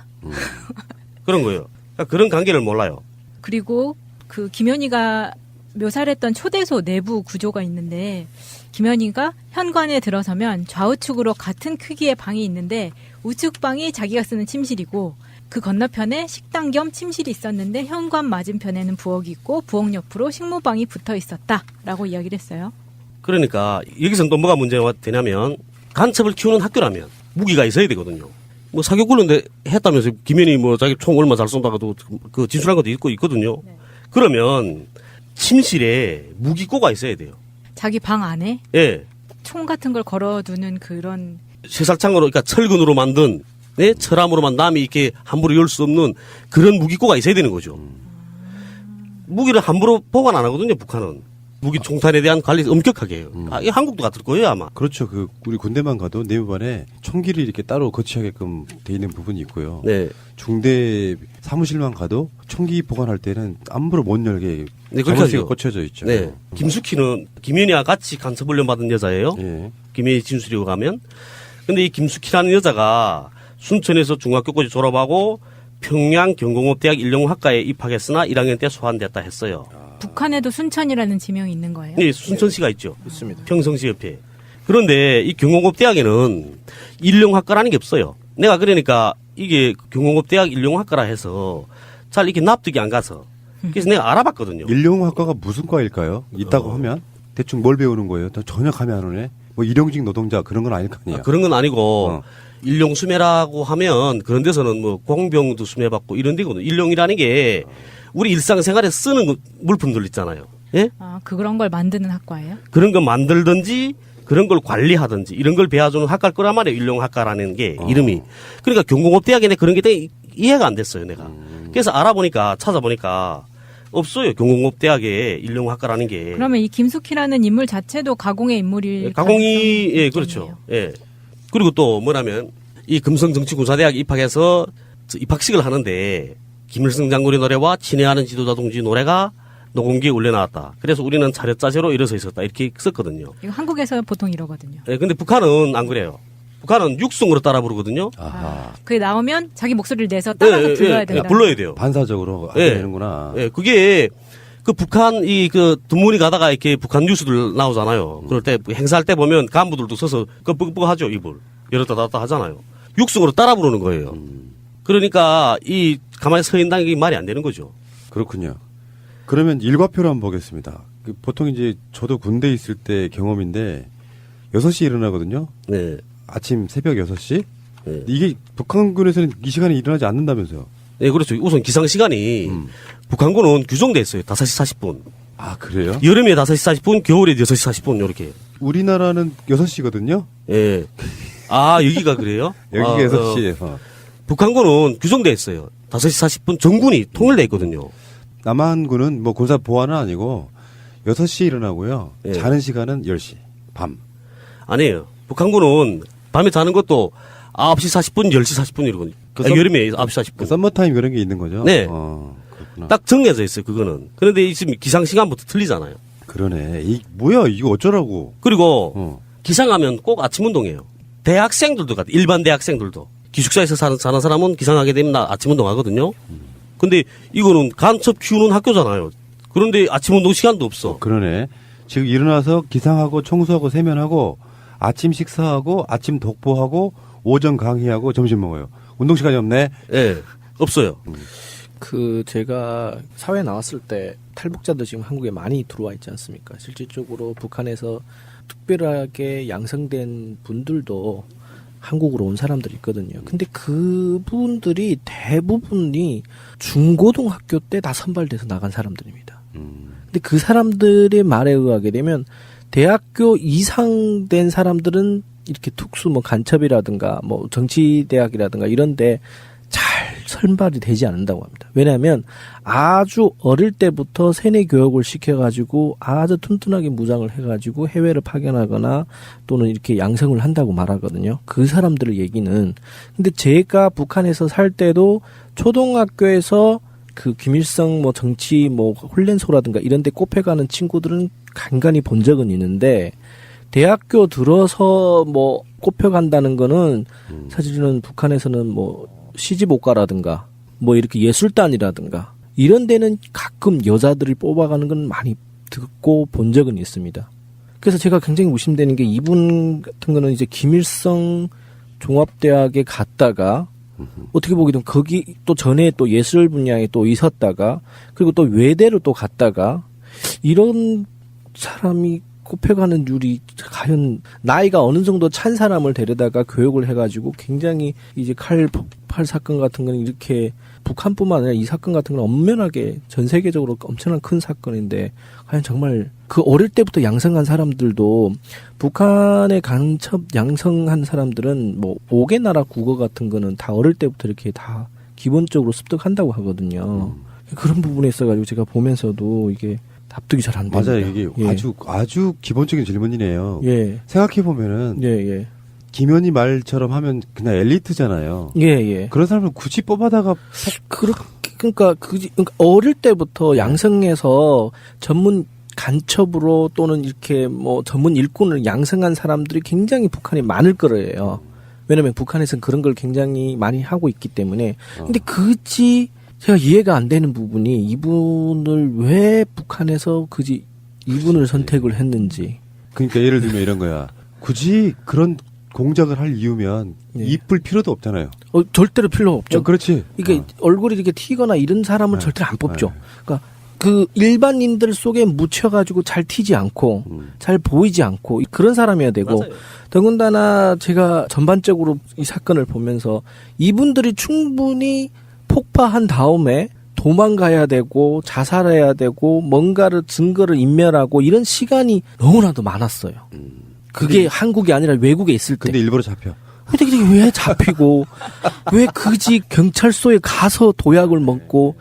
S10: 그런 거예요. 그러니까 그런 관계를 몰라요.
S11: 그리고 그 김현희가 묘사를 했던 초대소 내부 구조가 있는데 김현희가 현관에 들어서면 좌우측으로 같은 크기의 방이 있는데 우측 방이 자기가 쓰는 침실이고 그 건너편에 식당 겸 침실이 있었는데 현관 맞은편에는 부엌이 있고 부엌 옆으로 식모방이 붙어 있었다라고 이야기를 했어요.
S10: 그러니까 여기서는 또 뭐가 문제가 되냐면 간첩을 키우는 학교라면 무기가 있어야 되거든요. 뭐 사격 훈련대 했다면서 김현희 뭐 자기 총 얼마 잘 쏜다가도 그 진술한 것도 있거든요.
S11: 네.
S10: 그러면 침실에 무기고가 있어야 돼요.
S11: 자기 방 안에
S10: 예.
S11: 총 같은 걸 걸어두는 그런
S10: 쇠살창으로 그러니까 철근으로 만든 철암으로 만든 남이 이렇게 함부로 열 수 없는 그런 무기고가 있어야 되는 거죠. 무기를 함부로 보관 안 하거든요. 북한은. 무기 총탄에 대한 관리 엄격하게 해요. 이 한국도 같을 거예요 아마.
S7: 그렇죠. 그 우리 군대만 가도 내무반에 총기를 이렇게 따로 거치하게끔 돼 있는 부분이 있고요.
S10: 네.
S7: 중대 사무실만 가도 총기 보관할 때는 함부로 못 열게
S10: 네, 그렇게
S7: 자물쇠가
S10: 하죠.
S7: 꽂혀져 있죠.
S10: 네. 김숙희는 김현희와 같이 간첩 훈련 받은 여자예요.
S7: 예.
S10: 김현희 진술이고 가면. 근데 이 김숙희라는 여자가 순천에서 중학교까지 졸업하고 평양 경공업대학 일용학과에 입학했으나 1학년 때 소환됐다 했어요.
S11: 북한에도 순천이라는 지명이 있는 거예요.
S10: 네, 순천시가 있죠.
S8: 있습니다.
S10: 평성시 옆에. 그런데 이 경공업대학에는 일용학과라는 게 없어요. 내가 그러니까 이게 경공업대학 일용학과라 해서 잘 이렇게 납득이 안 가서 그래서 내가 알아봤거든요.
S7: 일용학과가 무슨 과일까요? 있다고 하면 대충 뭘 배우는 거예요? 전혀 감이 안 오네. 뭐 일용직 노동자 그런 건 아닐 거 아니에요.
S10: 그런 건 아니고 일용수매라고 하면 그런 데서는 뭐 공병도 수매받고 이런 데거든요. 일용이라는 게 우리 일상생활에 쓰는 물품들 있잖아요. 예?
S11: 그런 걸 만드는 학과예요?
S10: 그런 거 만들든지 그런 걸 관리하든지 이런 걸 배워주는 학과일 거란 말이에요. 일용학과라는 게 이름이. 그러니까 경공업대학에 그런 게 되게 이해가 안 됐어요. 내가. 그래서 알아보니까 찾아보니까 없어요. 경공업대학에 일용학과라는 게.
S11: 그러면 이 김숙희라는 인물 자체도 가공의 인물일
S10: 가공이
S11: 가능성이
S10: 예 그렇죠. 예. 그리고 또 뭐냐면 이 금성정치군사대학 입학해서 입학식을 하는데 김일성 장군의 노래와 친애하는 지도자 동지 노래가 녹음기에 올려나왔다. 그래서 우리는 차렷자세로 일어서 있었다. 이렇게 썼거든요.
S11: 이거 한국에서 보통 이러거든요.
S10: 예, 근데 북한은 안 그래요. 북한은 육성으로 따라 부르거든요.
S11: 그게 나오면 자기 목소리를 내서 따라서 불러야 된다.
S10: 불러야 돼요.
S7: 반사적으로 하게 되는구나.
S10: 예, 그게 그 북한 드문이 가다가 이렇게 북한 뉴스들 나오잖아요. 그럴 때 행사할 때 보면 간부들도 서서 끄뻑끄뻑하죠. 입을 열었다 닫았다 하잖아요. 육성으로 따라 부르는 거예요. 그러니까 이 가만히 서 있는 게 말이 안 되는 거죠.
S7: 그렇군요. 그러면 일과표를 한번 보겠습니다. 보통 이제 저도 군대에 있을 때 경험인데 6시에 일어나거든요.
S10: 네.
S7: 아침 새벽 6시?
S10: 네.
S7: 이게 북한군에서는 이 시간에 일어나지 않는다면서요?
S10: 네, 그렇죠. 우선 기상 시간이 북한군은 규정돼 있어요. 5시 40분.
S7: 아, 그래요?
S10: 여름에 5시 40분, 겨울에 6시 40분 이렇게.
S7: 우리나라는 6시거든요.
S10: 예. 아, 여기가 그래요?
S7: 여기가 6시에서.
S10: 북한군은 규정돼 있어요. 5시 40분 전군이 통일돼 있거든요.
S7: 남한군은 뭐 군사 보안은 아니고 6시에 일어나고요.
S10: 예.
S7: 자는 시간은 10시. 밤.
S10: 아니에요. 북한군은 밤에 자는 것도 9시 40분, 10시 40분 이러거든요. 여름에 9시 40분.
S7: 그 썸머타임 이런 게 있는 거죠?
S10: 네.
S7: 그렇구나.
S10: 딱 정해져 있어요, 그거는. 그런데 지금 기상 시간부터 틀리잖아요.
S7: 그러네. 뭐야, 이거 어쩌라고.
S10: 그리고 기상하면 꼭 아침 운동이에요. 대학생들도 같아. 일반 대학생들도. 기숙사에서 사는 사람은 기상하게 되면 아침 운동 하거든요. 근데 이거는 간첩 키우는 학교잖아요. 그런데 아침 운동 시간도 없어.
S7: 그러네. 지금 일어나서 기상하고 청소하고 세면하고 아침 식사하고 아침 독보하고 오전 강의하고 점심 먹어요. 운동 시간이 없네.
S10: 네, 없어요.
S8: 제가 사회 나왔을 때 탈북자들 지금 한국에 많이 들어와 있지 않습니까? 실질적으로 북한에서 특별하게 양성된 분들도 한국으로 온 사람들이 있거든요. 근데 그분들이 대부분이 중고등학교 때 다 선발돼서 나간 사람들입니다. 근데 그 사람들의 말에 의하게 되면 대학교 이상 된 사람들은 이렇게 특수 간첩이라든가 정치대학이라든가 이런데 잘 선발이 되지 않는다고 합니다. 왜냐하면 아주 어릴 때부터 세뇌 교육을 시켜가지고 아주 튼튼하게 무장을 해가지고 해외를 파견하거나 또는 이렇게 양성을 한다고 말하거든요. 그 사람들의 얘기는. 근데 제가 북한에서 살 때도 초등학교에서 그 김일성 정치 훈련소라든가 이런 데 꼽혀가는 친구들은 간간히 본 적은 있는데 대학교 들어서 꼽혀간다는 거는 사실은 북한에서는 시집오가라든가 이렇게 예술단이라든가 이런 데는 가끔 여자들이 뽑아가는 건 많이 듣고 본 적은 있습니다. 그래서 제가 굉장히 의심되는 게 이분 같은 거는 이제 김일성 종합대학에 갔다가 어떻게 보기도 거기 또 전에 또 예술 분야에 또 있었다가 그리고 또 외대로 또 갔다가 이런 사람이 꼽혀가는 율이 과연 나이가 어느 정도 찬 사람을 데려다가 교육을 해가지고 굉장히 이제 칼 폭발 사건 같은 건 이렇게 북한뿐만 아니라 이 사건 같은 건 엄연하게 전 세계적으로 엄청난 큰 사건인데 과연 정말 그 어릴 때부터 양성한 사람들도 북한의 간첩 양성한 사람들은 5개 나라 국어 같은 거는 다 어릴 때부터 이렇게 다 기본적으로 습득한다고 하거든요. 그런 부분에 있어가지고 제가 보면서도 이게 납득이 잘 안 됩니다.
S7: 맞아요. 이게
S8: 예.
S7: 아주 기본적인 질문이네요.
S8: 예.
S7: 생각해보면은.
S8: 예.
S7: 김현희 말처럼 하면 그냥 엘리트잖아요.
S8: 예.
S7: 그런 사람을 굳이 뽑아다가.
S8: 그러니까 어릴 때부터 양성해서 전문 간첩으로 또는 이렇게 전문 일꾼을 양성한 사람들이 굉장히 북한에 많을 거예요. 왜냐면 북한에서는 그런 걸 굉장히 많이 하고 있기 때문에. 근데 굳이 제가 이해가 안 되는 부분이 이분을 왜 북한에서 굳이 이분을 선택을 했는지.
S7: 그러니까 예를 들면 이런 거야. 굳이 그런 공작을 할 이유면 이쁠 필요도 없잖아요.
S8: 절대로 필요 없죠.
S7: 그렇지.
S8: 이게 얼굴이 이렇게 튀거나 이런 사람은 절대로 안 뽑죠. 그러니까 그 일반인들 속에 묻혀가지고 잘 튀지 않고 잘 보이지 않고 그런 사람이어야 되고
S10: 맞아요.
S8: 더군다나 제가 전반적으로 이 사건을 보면서 이분들이 충분히 폭파한 다음에 도망가야 되고 자살해야 되고 뭔가를 증거를 인멸하고 이런 시간이 너무나도 많았어요. 그게 한국이 아니라 외국에 있을 때.
S7: 근데 일부러 잡혀.
S8: 근데 왜 잡히고 왜 굳이 경찰서에 가서 도약을 먹고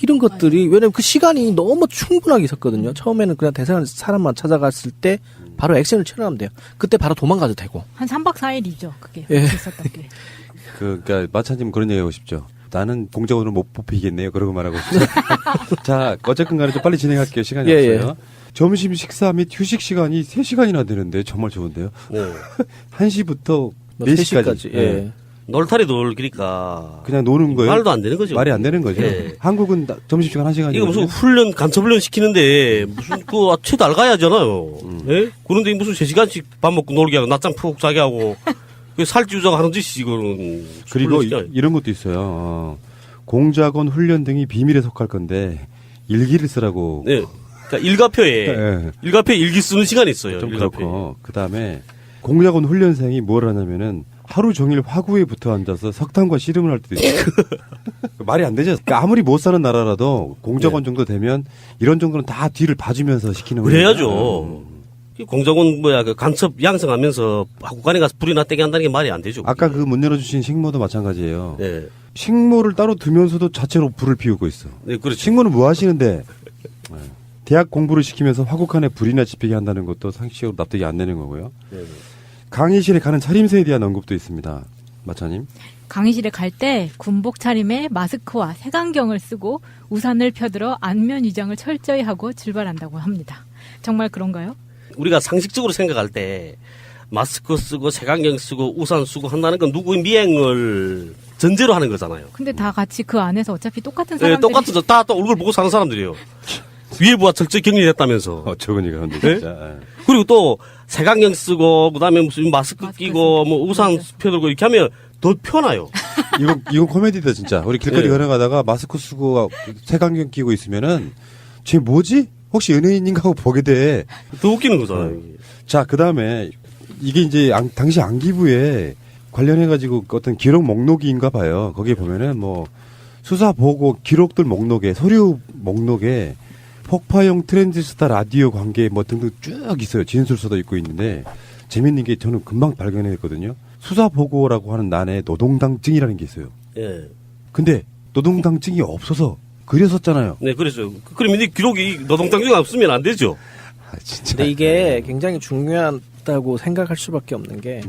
S8: 이런 것들이 왜냐면 그 시간이 너무 충분하게 있었거든요. 처음에는 그냥 대상한 사람만 찾아갔을 때 바로 액션을 취하면 돼요. 그때 바로 도망가도 되고.
S11: 한 3박 4일이죠. 그게
S8: 예.
S11: 있었던 게.
S7: 그러니까 마차님 그런 얘기 하고 싶죠. 나는 공작원으로 못 뽑히겠네요. 그러고 말하고 싶죠. 자, 어쨌든 간에 좀 빨리 진행할게요. 시간이 없어요. 점심 식사 및 휴식 시간이 3시간이나 되는데 정말 좋은데요.
S10: 네.
S7: 1시부터 4시까지.
S8: 예.
S10: 놀타리 놀기니까.
S7: 그냥 노는 거예요.
S10: 말도 안 되는 거죠.
S7: 말이 안 되는 거죠.
S10: 예.
S7: 한국은 점심시간 1시간이거든요.
S10: 이거 무슨 훈련, 간첩훈련 시키는데 무슨 최도 알가야잖아요. 예? 그런데 무슨 3시간씩 밥 먹고 놀게 하고 낮잠 푹 자게 하고 살찌우자고 하는 짓이 이거는.
S7: 그리고 이런 것도 있어요. 공작원 훈련 등이 비밀에 속할 건데 일기를 쓰라고.
S10: 네. 그러니까 일가표에 일기 쓰는 시간이 있어요.
S7: 좀 그렇고. 그다음에 공작원 훈련생이 뭘 하냐면은 하루 종일 화구에 붙어 앉아서 석탄과 씨름을 할 때도 있어요. 말이 안 되죠. 그러니까 아무리 못 사는 나라라도 공작원 정도 되면 이런 정도는 다 뒤를 봐주면서 시키는 거예요.
S10: 그래야죠. 공작원 그 간첩 양성하면서 국간에 가서 불이나 떼게 한다는 게 말이 안 되죠.
S7: 아까 그 문 열어주신 식모도 마찬가지예요.
S10: 네.
S7: 식모를 따로 두면서도 자체로 불을 피우고 있어.
S10: 네, 그렇죠.
S7: 식모는 뭐 하시는데 대학 공부를 시키면서 화구칸에 불이나 지피게 한다는 것도 상식적으로 납득이 안 되는 거고요.
S10: 네.
S7: 강의실에 가는 차림새에 대한 언급도 있습니다. 마차님.
S11: 강의실에 갈 때 군복 차림에 마스크와 색안경을 쓰고 우산을 펴들어 안면 위장을 철저히 하고 출발한다고 합니다. 정말 그런가요?
S10: 우리가 상식적으로 생각할 때 마스크 쓰고 색안경 쓰고 우산 쓰고 한다는 건 누구의 미행을 전제로 하는 거잖아요.
S11: 근데 다 같이 그 안에서 어차피 똑같은
S10: 네,
S11: 사람들이
S10: 똑같은 다 또 얼굴 보고 사는 사람들이에요. 위에 부하 철저히 격리됐다면서.
S7: 어처구니가 근데
S10: 네?
S7: 진짜.
S10: 그리고 또 색안경 쓰고 그다음에 무슨 마스크 끼고 뭐 우산 펴들고 이렇게 하면 더 편해요.
S7: 이건 코미디다 진짜. 우리 길거리
S10: 네.
S7: 걸어가다가 마스크 쓰고 색안경 끼고 있으면은 쟤 뭐지? 혹시 연예인인가 하고 보게 돼.
S10: 더 웃기는 거잖아요.
S7: 자, 그다음에 이게 이제 당시 안기부에 관련해 가지고 어떤 기록 목록인가 봐요. 거기에 보면은 뭐 수사 보고 기록들 목록에 서류 목록에 폭파용 트랜지스타 라디오 관계 뭐 등등 쭉 있어요. 진술서도 있고 있는데 재밌는 게 저는 금방 발견했거든요. 수사 보고라고 하는 난에 노동당증이라는 게 있어요.
S10: 예.
S7: 근데 노동당증이 없어서 그렸었잖아요.
S10: 네, 그랬어요. 그러면 이 기록이 노동당증이 없으면 안 되죠.
S7: 아, 진짜.
S8: 근데 이게 굉장히 중요하다고 생각할 수밖에 없는 게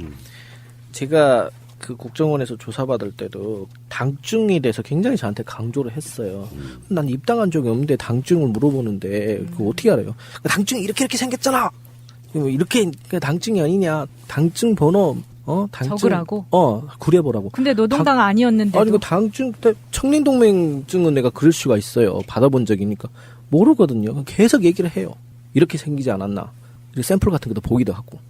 S8: 제가 그 국정원에서 조사받을 때도 당증에 대해서 굉장히 저한테 강조를 했어요. 난 입당한 적이 없는데 당증을 물어보는데 그거 어떻게 알아요? 당증이 이렇게 생겼잖아. 이렇게 당증이 아니냐? 당증 번호 당증
S11: 적으라고?
S8: 구려보라고.
S11: 근데 노동당 아니었는데도.
S8: 아니, 그 당증, 청린동맹증은 내가 그릴 수가 있어요. 받아본 적이니까. 모르거든요. 계속 얘기를 해요. 이렇게 생기지 않았나. 이렇게 샘플 같은 것도 보기도 하고.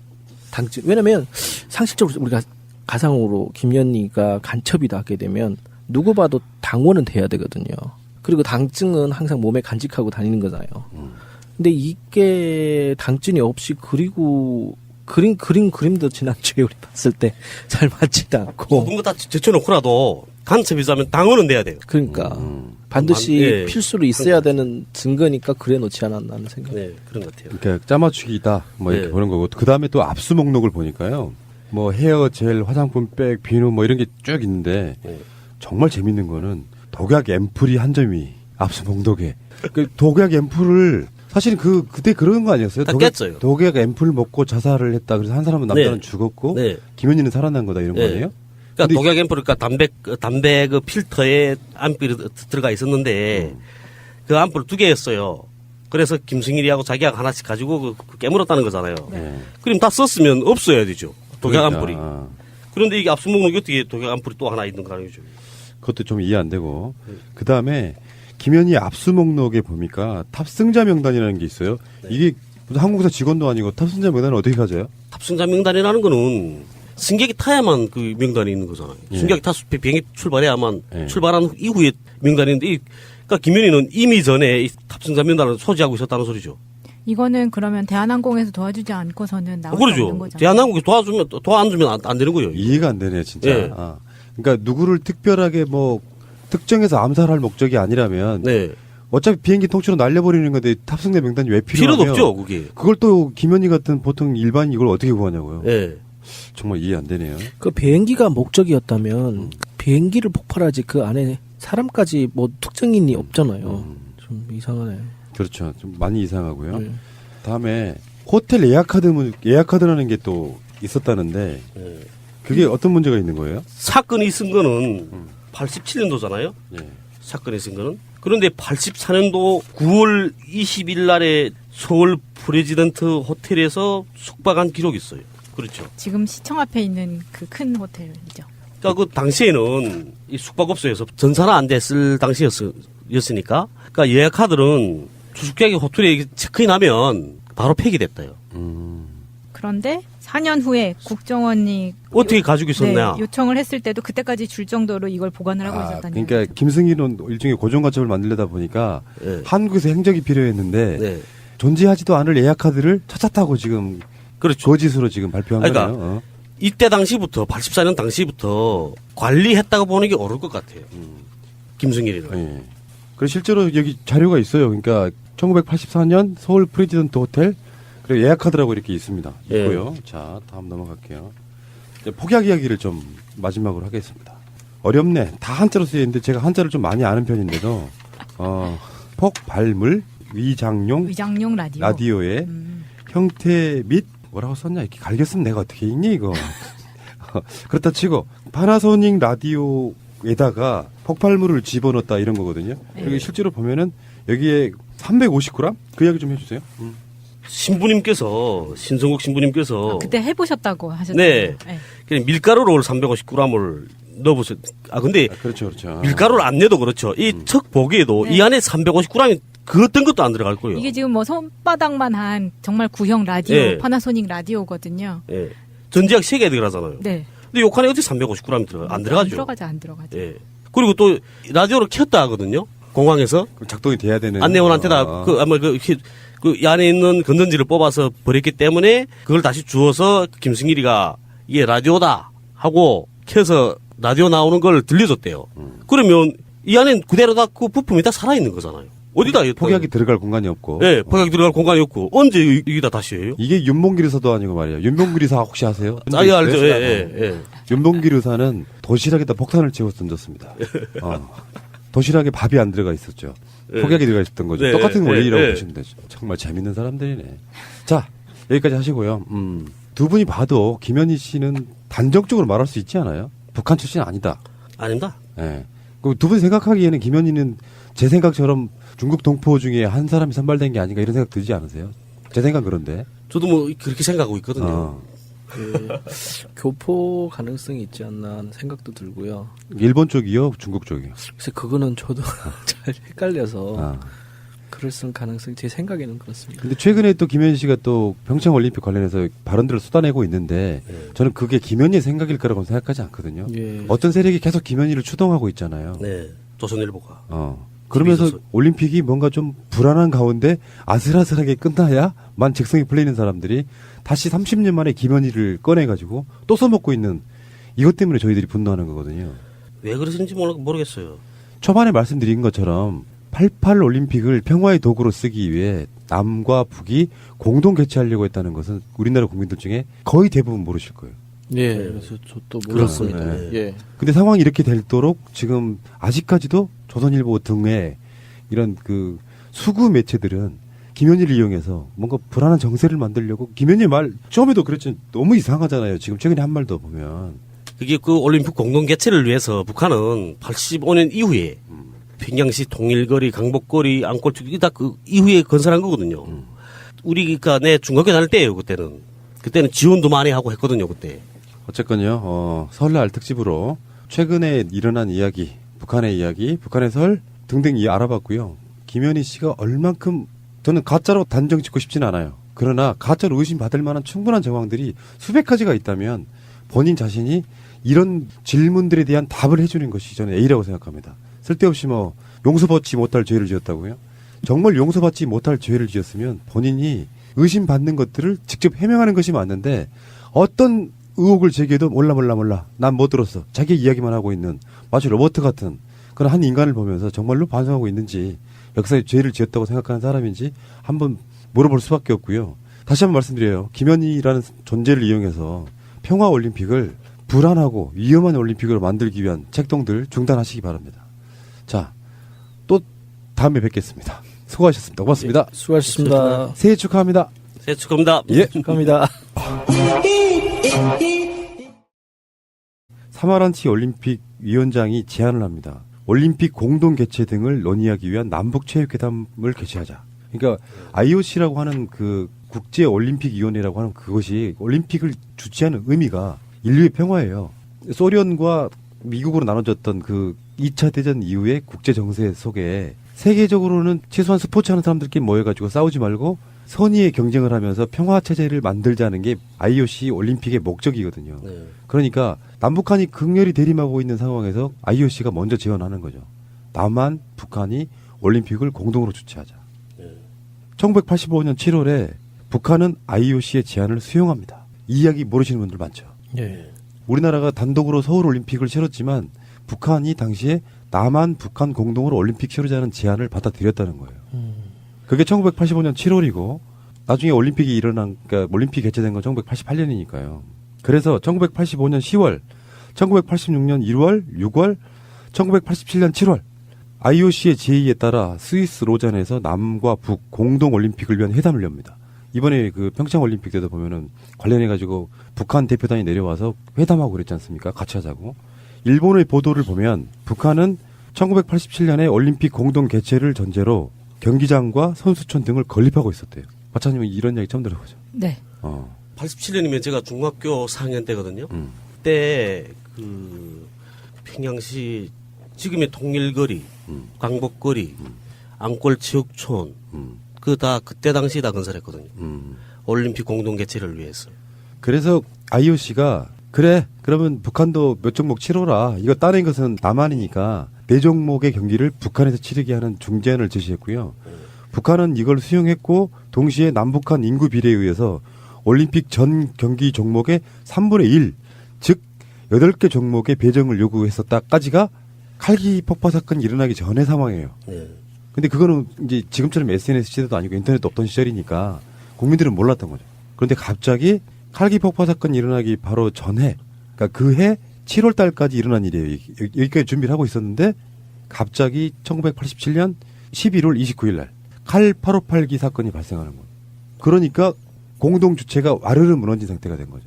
S8: 당증. 왜냐면, 상식적으로 우리가 가상으로 김연희가 간첩이다 하게 되면, 누구 봐도 당원은 돼야 되거든요. 그리고 당증은 항상 몸에 간직하고 다니는 거잖아요. 근데 이게 당증이 없이 그림도 지난주에 우리 봤을 때 잘 맞지도 않고.
S10: 모든 거 다 제쳐놓고라도 간첩이자면 당원은 돼야 돼요.
S8: 그러니까 반드시
S10: 예.
S8: 필수로 있어야 되는 증거니까 그래 놓지 않았나 하는 생각.
S10: 네, 그런 것 같아요.
S7: 그러니까 짜맞추기다 뭐 이렇게
S10: 네.
S7: 보는 거고 그 다음에 또 압수 목록을 보니까요. 뭐 헤어 젤, 화장품 백, 비누 뭐 이런 게 쭉 있는데
S10: 네.
S7: 정말 재밌는 거는 독약 앰플이 한 점이 압수 목록에 그 독약 앰플을 사실 그때 그런 거 아니었어요?
S10: 다 깼어요.
S7: 독약 앰플 먹고 자살을 했다. 그래서 한 사람은 남자는
S10: 네.
S7: 죽었고
S10: 네.
S7: 김현희는 살아난 거다 이런 거
S10: 네.
S7: 아니에요?
S10: 그러니까 독약 앰플, 그러니까 담배 그 필터에 암필이 들어가 있었는데 그 암플 2개였어요. 그래서 김승일이하고 자기가 하나씩 가지고 깨물었다는 거잖아요.
S7: 네.
S10: 그럼 다 썼으면 없어야 되죠. 독약
S7: 그러니까.
S10: 암플이. 그런데 이게 압수 목록이 어떻게 독약 암플이 또 하나 있는 거 아니죠?
S7: 그것도 좀 이해 안 되고 그 다음에 김현희 압수 목록에 보니까 탑승자 명단이라는 게 있어요. 이게 무슨 항공사 직원도 아니고 탑승자 명단을 어떻게 가져요?
S10: 탑승자 명단이라는 거는 승객이 타야만 그 명단이 있는 거잖아요.
S7: 예.
S10: 승객이 타서 비행기 출발해야만
S7: 예.
S10: 출발한 이후에 명단이 있는데 그러니까 김현희는 이미 전에 이 탑승자 명단을 소지하고 있었다는 소리죠.
S11: 이거는 그러면 대한항공에서 도와주지 않고서는 나올 수 없는
S10: 그러죠.
S11: 거잖아요.
S10: 대한항공이 도와주면 안 되는 거예요.
S7: 이해가 안 되네 진짜.
S10: 예.
S7: 아, 그러니까 누구를 특별하게 뭐 특정해서 암살할 목적이 아니라면
S10: 네.
S7: 어차피 비행기 통째로 날려버리는 건데 탑승자 명단이 왜 필요하며
S10: 필요도 없죠, 그게.
S7: 그걸 또 김현희 같은 보통 일반인 이걸 어떻게 구하냐고요.
S10: 예.
S7: 정말 이해 안 되네요.
S8: 그 비행기가 목적이었다면 비행기를 폭발하지 그 안에 사람까지 뭐 특정인이 없잖아요. 좀 이상하네.
S7: 그렇죠. 좀 많이 이상하고요.
S8: 네.
S7: 다음에 호텔 예약카드라는 게 또 있었다는데
S10: 예.
S7: 그게 어떤 문제가 있는 거예요?
S10: 사건이 있은 거는 87년도잖아요.
S7: 예.
S10: 사건이 있은 거는. 그런데 84년도 9월 20일 날에 서울 프레지던트 호텔에서 숙박한 기록이 있어요. 그렇죠.
S11: 지금 시청 앞에 있는 그 큰 호텔이죠.
S10: 그러니까 그 당시에는 이 숙박업소에서 전사는 안 됐을 당시였으니까 그러니까 예약카드는 투숙객이 호텔에 체크인하면 바로 폐기됐다요.
S11: 그런데 4년 후에 국정원이
S10: 어떻게 가지고 있었냐?
S11: 네, 요청을 했을 때도 그때까지 줄 정도로 이걸 보관을 하고 있었다는
S7: 그러니까 김승희는 일종의 고정가첩을 만들려다 보니까
S10: 네.
S7: 한국에서 행적이 필요했는데
S10: 네.
S7: 존재하지도 않을 예약카드를 찾았다고 지금
S10: 그렇죠.
S7: 거짓으로 지금 발표한
S10: 그러니까
S7: 거네요.
S10: 이때 당시부터 84년 당시부터 관리했다고 보는 게 옳을 것 같아요. 김승일이는.
S7: 예. 그래서 실제로 여기 자료가 있어요. 그러니까 1984년 서울 프레지던트 호텔 그리고 예약카드라고 이렇게 있습니다.
S10: 예.
S7: 있고요. 자, 다음 넘어갈게요. 이제 폭약 이야기를 좀 마지막으로 하겠습니다. 어렵네. 다 한자로 쓰여 있는데 제가 한자를 좀 많이 아는 편인데도 폭발물 위장용
S11: 라디오.
S7: 라디오의 형태 및 뭐라고 썼냐 이렇게 갈겼으면 내가 어떻게 읽니 이거. 그렇다 치고 파나소닉 라디오에다가 폭발물을 집어넣었다 이런 거거든요. 여기 실제로 보면은 여기에 350g? 그 이야기 좀 해주세요.
S10: 신부님께서 신성국 신부님께서
S11: 그때 해보셨다고 하셨죠.
S10: 네. 그냥 밀가루를 350g을 넣어보셨. 근데
S7: 그렇죠.
S10: 밀가루를 안 내도 그렇죠. 이 척 보기에도 이 안에 350g이 그 어떤 것도 안 들어갈 거예요.
S11: 이게 지금 뭐 손바닥만 한 정말 구형 라디오,
S10: 네.
S11: 파나소닉 라디오거든요.
S10: 예. 전지약 3개 들어가잖아요.
S11: 네.
S10: 근데 요 칸에 어떻게 350g 들어가? 안 들어가죠.
S11: 안 들어가죠.
S10: 예. 그리고 또 라디오를 켰다 하거든요. 공항에서
S7: 작동이 돼야 되는
S10: 안내원한테다 그 안에 있는 건전지를 뽑아서 버렸기 때문에 그걸 다시 주워서 김승일이가 이게 라디오다 하고 켜서 라디오 나오는 걸 들려줬대요. 그러면 이 안에 그대로 다 그 부품이 다 살아있는 거잖아요. 어디다
S7: 폭약이 들어갈 공간이 없고.
S10: 네, 폭약이 들어갈 공간이 없고 언제 여기다 다시 해요?
S7: 이게 윤봉길 의사도 아니고 말이에요. 윤봉길 의사 혹시 아세요?
S10: 예, 알죠. 예.
S7: 윤봉길 의사는 도시락에다 폭탄을 채워 던졌습니다. 도시락에 밥이 안 들어가 있었죠. 폭약이 들어가 있었던 거죠.
S10: 네,
S7: 똑같은 원리라고
S10: 네.
S7: 보시면 되죠. 정말 재밌는 사람들이네. 자, 여기까지 하시고요. 두 분이 봐도 김현희 씨는 단정적으로 말할 수 있지 않아요? 북한 출신 아니다.
S10: 아닙니다.
S7: 예. 두 분이 생각하기에는 김현희는 제 생각처럼 중국 동포 중에 한 사람이 선발된 게 아닌가 이런 생각 들지 않으세요? 제 생각 그런데.
S10: 저도 뭐 그렇게 생각하고 있거든요.
S8: 교포 가능성이 있지 않나 하는 생각도 들고요.
S7: 일본 쪽이요? 중국 쪽이요?
S8: 그래서 그거는 저도 잘 헷갈려서 그럴 가능성이 제 생각에는 그렇습니다.
S7: 근데 최근에 또 김현희 씨가 또 평창 올림픽 관련해서 발언들을 쏟아내고 있는데 저는 그게 김현희의 생각일 거라고 생각하지 않거든요.
S8: 예.
S7: 어떤 세력이 계속 김현희를 추동하고 있잖아요.
S10: 네. 조선일보가.
S7: 그러면서
S10: TV조선.
S7: 올림픽이 뭔가 좀 불안한 가운데 아슬아슬하게 끝나야만 직성이 풀리는 사람들이 다시 30년 만에 김현희를 꺼내가지고 또 써먹고 있는 이것 때문에 저희들이 분노하는 거거든요.
S10: 왜 그러시는지 모르겠어요.
S7: 초반에 말씀드린 것처럼 88 올림픽을 평화의 도구로 쓰기 위해 남과 북이 공동 개최하려고 했다는 것은 우리나라 국민들 중에 거의 대부분 모르실 거예요.
S8: 예, 그래서 저도 몰랐습니다.
S7: 네.
S8: 예.
S7: 근데 상황이 이렇게 될도록 지금 아직까지도 조선일보 등의 이런 그 수구 매체들은 김현희를 이용해서 뭔가 불안한 정세를 만들려고 김현희 말 처음에도 그랬지만 너무 이상하잖아요. 지금 최근에 한 말도 보면.
S10: 그게 그 올림픽 공동 개최를 위해서 북한은 85년 이후에 평양시 통일거리, 강복거리, 앙골 다 그 이후에 건설한 거거든요. 우리가 내 중학교 다닐 때예요. 그때는 지원도 많이 하고 했거든요. 그때.
S7: 어쨌건요. 설날 특집으로 최근에 일어난 이야기, 북한의 이야기, 북한의 설 등등 알아봤고요. 김현희 씨가 얼만큼 저는 가짜로 단정 짓고 싶지는 않아요. 그러나 가짜로 의심받을 만한 충분한 정황들이 수백 가지가 있다면 본인 자신이 이런 질문들에 대한 답을 해주는 것이 저는 A라고 생각합니다. 쓸데없이 뭐 용서받지 못할 죄를 지었다고요? 정말 용서받지 못할 죄를 지었으면 본인이 의심받는 것들을 직접 해명하는 것이 맞는데 어떤 의혹을 제기해도 몰라 난 못 들었어. 자기 이야기만 하고 있는 마치 로봇 같은 그런 한 인간을 보면서 정말로 반성하고 있는지 역사에 죄를 지었다고 생각하는 사람인지 한번 물어볼 수밖에 없고요. 다시 한번 말씀드려요. 김현희라는 존재를 이용해서 평화올림픽을 불안하고 위험한 올림픽으로 만들기 위한 책동들 중단하시기 바랍니다. 자, 또 다음에 뵙겠습니다. 수고하셨습니다. 고맙습니다.
S8: 예, 수고하셨습니다.
S7: 새해 축하합니다.
S10: 새해 축하합니다.
S7: 예.
S8: 축하합니다.
S7: 사마란치 올림픽 위원장이 제안을 합니다. 올림픽 공동 개최 등을 논의하기 위한 남북체육회담을 개최하자. 그러니까 IOC라고 하는 그 국제올림픽위원회라고 하는 그것이 올림픽을 주최하는 의미가 인류의 평화예요. 소련과 미국으로 나눠졌던 그 2차 대전 이후의 국제 정세 속에 세계적으로는 최소한 스포츠 하는 사람들끼리 모여가지고 싸우지 말고 선의의 경쟁을 하면서 평화 체제를 만들자는 게 IOC 올림픽의 목적이거든요.
S10: 네.
S7: 그러니까 남북한이 극렬히 대립하고 있는 상황에서 IOC가 먼저 제안하는 거죠. 남한, 북한이 올림픽을 공동으로 주최하자. 1985년 7월에 북한은 IOC의 제안을 수용합니다. 이 이야기 모르시는 분들 많죠.
S8: 예.
S7: 우리나라가 단독으로 서울 올림픽을 치렀지만 북한이 당시에 남한, 북한 공동으로 올림픽 치르자는 제안을 받아들였다는 거예요. 그게 1985년 7월이고 나중에 올림픽이 그러니까 올림픽 개최된 건 1988년이니까요. 그래서 1985년 10월, 1986년 1월, 6월, 1987년 7월 IOC의 제의에 따라 스위스 로잔에서 남과 북 공동 올림픽을 위한 회담을 엽니다. 이번에 그 평창 올림픽 때도 보면은 관련해 가지고 북한 대표단이 내려와서 회담하고 그랬지 않습니까? 같이 하자고. 일본의 보도를 보면 북한은 1987년에 올림픽 공동 개최를 전제로 경기장과 선수촌 등을 건립하고 있었대요. 박사님은 이런 이야기 처음 들어보죠?
S11: 네.
S10: 87년이면 제가 중학교 4학년 때거든요. 그때 그 평양시 지금의 통일거리, 광복거리, 앙골체육촌 그때 당시 다 건설했거든요. 올림픽 공동 개최를 위해서.
S7: 그래서 IOC가 그래 그러면 북한도 몇 종목 치러라. 이거 따낸 것은 남한이니까 4종목의 경기를 북한에서 치르게 하는 중재안을 제시했고요. 북한은 이걸 수용했고 동시에 남북한 인구 비례에 의해서 올림픽 전 경기 종목의 3분의 1, 즉 8개 종목의 배정을 요구했었다까지가 칼기 폭파 사건이 일어나기 전의 상황이에요. 근데 그거는 이제 지금처럼 SNS 시대도 아니고 인터넷도 없던 시절이니까 국민들은 몰랐던 거죠. 그런데 갑자기 칼기 폭파 사건이 일어나기 바로 전해, 그러니까 그해 7월 달까지 일어난 일이에요. 여기까지 준비를 하고 있었는데 갑자기 1987년 11월 29일 날 칼 858기 사건이 발생하는 거예요. 그러니까 공동 주체가 와르르 무너진 상태가 된 거죠.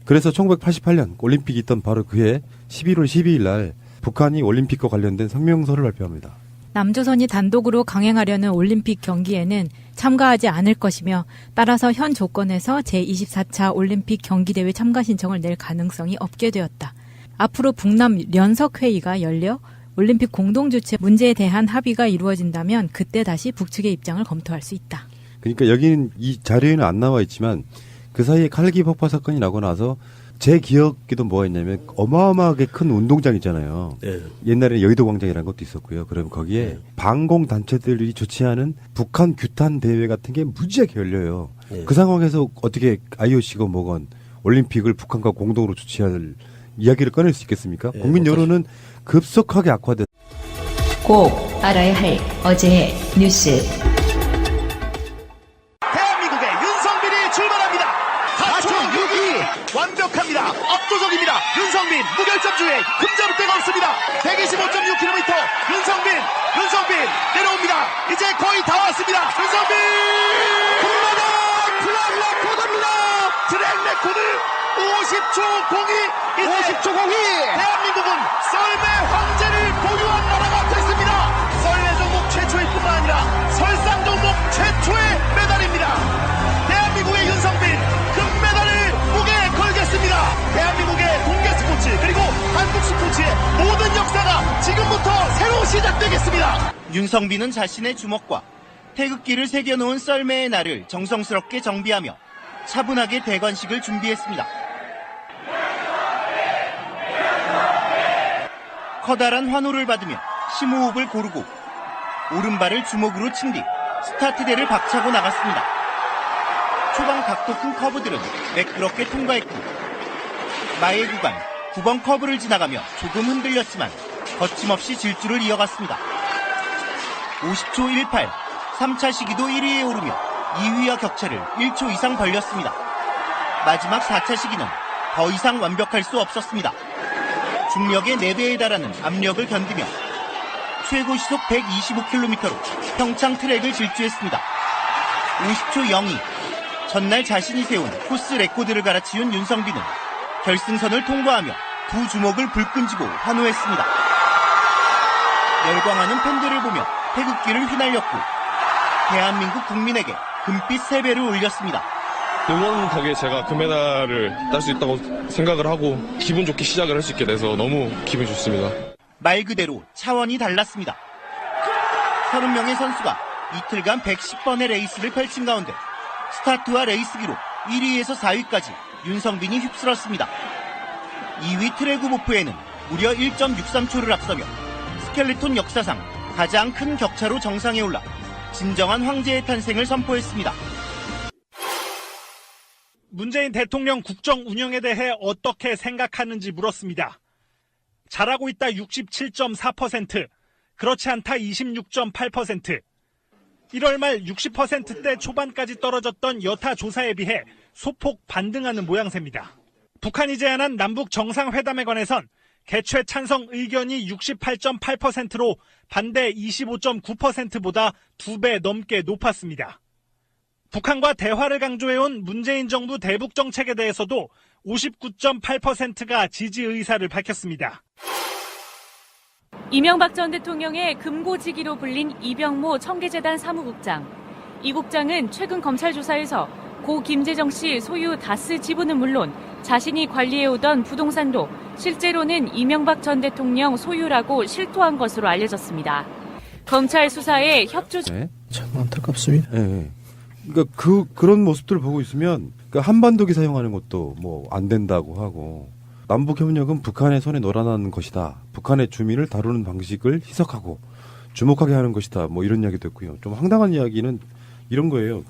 S7: 그래서 1988년 올림픽이 있던 바로 그해 11월 12일 날 북한이 올림픽과 관련된 성명서를 발표합니다.
S11: 남조선이 단독으로 강행하려는 올림픽 경기에는 참가하지 않을 것이며 따라서 현 조건에서 제24차 올림픽 경기대회 참가 신청을 낼 가능성이 없게 되었다. 앞으로 북남 연석회의가 열려 올림픽 공동주최 문제에 대한 합의가 이루어진다면 그때 다시 북측의 입장을 검토할 수 있다.
S7: 그러니까 여기는 이 자료에는 안 나와 있지만 그 사이에 칼기 폭파 사건이 나고 나서 제 기억에도 뭐가 있냐면 어마어마하게 큰 운동장 있잖아요. 옛날에 여의도 광장이라는 것도 있었고요. 그럼 거기에 반공 단체들이 주최하는 북한 규탄 대회 같은 게 무지하게 열려요. 그 상황에서 어떻게 IOC건 뭐건 올림픽을 북한과 공동으로 주최할 이야기를 꺼낼 수 있겠습니까? 국민 여론은 급속하게 악화돼.
S1: 꼭 알아야 할 어제의 뉴스.
S2: 대한민국의 윤성빈이 출발합니다. 4초 62 완벽합니다. 압도적입니다. 윤성빈 무결점 주행 흠잡을 데가 없습니다. 125.6km 윤성빈 내려옵니다. 이제 거의 다 왔습니다. 윤성빈 금메달 트랙레코드입니다. 트랙레코드 50초 02 대한민국은 썰매 황제를 보유한 나라가 됐습니다. 썰매 종목 최초일 뿐만 아니라 설상 종목 최초의 메달입니다. 대한민국의 윤성빈 금메달을 목에 걸겠습니다. 대한민국의 동계 스포츠 그리고 한국 스포츠의 모든 역사가 지금부터 새로 시작되겠습니다. 윤성빈은 자신의 주먹과 태극기를 새겨놓은 썰매의 날을 정성스럽게 정비하며 차분하게 대관식을 준비했습니다. 커다란 환호를 받으며 심호흡을 고르고 오른발을 주먹으로 친 뒤 스타트대를 박차고 나갔습니다. 초반 각도 큰 커브들은 매끄럽게 통과했고 마의 구간 9번 커브를 지나가며 조금 흔들렸지만 거침없이 질주를 이어갔습니다. 50초 18, 3차 시기도 1위에 오르며 2위와 격차를 1초 이상 벌렸습니다. 마지막 4차 시기는 더 이상 완벽할 수 없었습니다. 중력의 4배에 달하는 압력을 견디며 최고 시속 125km로 평창 트랙을 질주했습니다. 50초 02, 전날 자신이 세운 코스 레코드를 갈아치운 윤성빈은 결승선을 통과하며 두 주먹을 불끈 쥐고 환호했습니다. 열광하는 팬들을 보며 태극기를 휘날렸고 대한민국 국민에게 금빛 3배를 올렸습니다.
S3: 응원 덕에 제가 금메달을 딸 수 있다고 생각을 하고 기분 좋게 시작을 할 수 있게 돼서 너무 기분이 좋습니다.
S2: 말 그대로 차원이 달랐습니다. 30명의 선수가 이틀간 110번의 레이스를 펼친 가운데 스타트와 레이스기로 1위에서 4위까지 윤성빈이 휩쓸었습니다. 2위 트레구 보프에는 무려 1.63초를 앞서며 스켈레톤 역사상 가장 큰 격차로 정상에 올라 진정한 황제의 탄생을 선포했습니다.
S4: 문재인 대통령 국정 운영에 대해 어떻게 생각하는지 물었습니다. 잘하고 있다 67.4%, 그렇지 않다 26.8%. 1월 말 60%대 초반까지 떨어졌던 여타 조사에 비해 소폭 반등하는 모양새입니다. 북한이 제안한 남북 정상회담에 관해선 개최 찬성 의견이 68.8%로 반대 25.9%보다 2배 넘게 높았습니다. 북한과 대화를 강조해온 문재인 정부 대북 정책에 대해서도 59.8%가 지지 의사를 밝혔습니다.
S5: 이명박 전 대통령의 금고지기로 불린 이병모 청계재단 사무국장. 이 국장은 최근 검찰 조사에서 고 김재정 씨 소유 다스 지분은 물론 자신이 관리해오던 부동산도 실제로는 이명박 전 대통령 소유라고 실토한 것으로 알려졌습니다. 검찰 수사에 협조.
S7: 네.
S8: 참 안타깝습니다.
S7: 네. 그러니까 그런 모습들을 보고 있으면 그러니까 한반도기 사용하는 것도 뭐 안 된다고 하고 남북 협력은 북한의 손에 놀아나는 것이다. 북한의 주민을 다루는 방식을 희석하고 주목하게 하는 것이다. 뭐 이런 이야기도 했고요. 좀 황당한 이야기는 이런 거예요.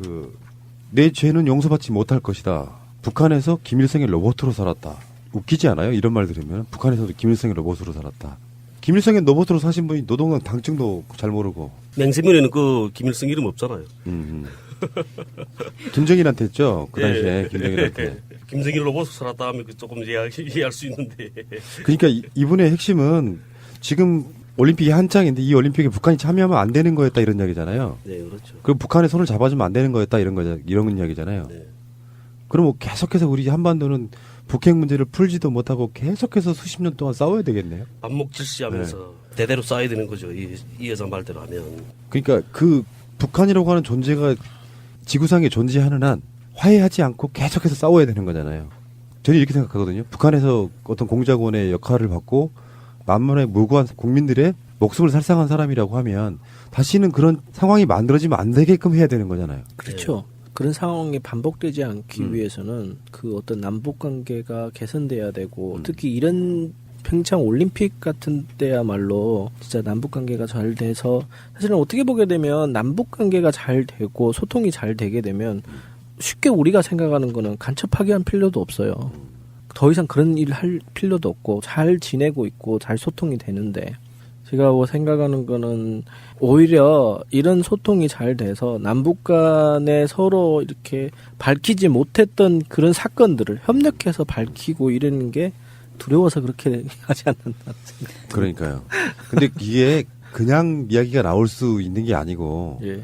S7: 내 죄는 용서받지 못할 것이다. 북한에서 김일성의 로봇으로 살았다. 웃기지 않아요? 이런 말 들으면 북한에서도 김일성의 로봇으로 살았다. 김일성의 로봇으로 사신 분이 노동당 당증도 잘 모르고.
S10: 맹세면에는 그 김일성 이름 없잖아요.
S7: 김정일한테 했죠. 그 당시에
S10: 예.
S7: 김정일한테.
S10: 김정일 로봇으로 살았다 하면 조금 이해할 수 있는데.
S7: 그러니까 이분의 핵심은 지금 올림픽이 한창인데 이 올림픽에 북한이 참여하면 안 되는 거였다 이런 이야기잖아요.
S10: 네, 그렇죠.
S7: 그 북한의 손을 잡아주면 안 되는 거였다 이런 이야기잖아요.
S10: 네.
S7: 그럼 뭐 계속해서 우리 한반도는 북핵 문제를 풀지도 못하고 계속해서 수십 년 동안 싸워야 되겠네요.
S10: 반목질시하면서 대대로 쌓아야 되는 거죠. 이 여자 말대로 하면.
S7: 그러니까 그 북한이라고 하는 존재가 지구상에 존재하는 한 화해하지 않고 계속해서 싸워야 되는 거잖아요. 저는 이렇게 생각하거든요. 북한에서 어떤 공작원의 역할을 받고 만만의 무고한 국민들의 목숨을 살상한 사람이라고 하면 다시는 그런 상황이 만들어지면 안 되게끔 해야 되는 거잖아요.
S8: 그렇죠. 그런 상황이 반복되지 않기 위해서는 그 어떤 남북 관계가 개선돼야 되고 특히 이런 평창 올림픽 같은 때야말로 진짜 남북 관계가 잘 돼서 사실은 어떻게 보게 되면 남북 관계가 잘 되고 소통이 잘 되게 되면 쉽게 우리가 생각하는 거는 간첩하게 할 필요도 없어요. 더 이상 그런 일을 할 필요도 없고 잘 지내고 있고 잘 소통이 되는데 제가 뭐 생각하는 거는 오히려 이런 소통이 잘 돼서 남북 간에 서로 이렇게 밝히지 못했던 그런 사건들을 협력해서 밝히고 이러는 게 두려워서 그렇게 하지 않는다 생각.
S7: 그러니까요. 근데 이게 그냥 이야기가 나올 수 있는 게 아니고
S8: 예.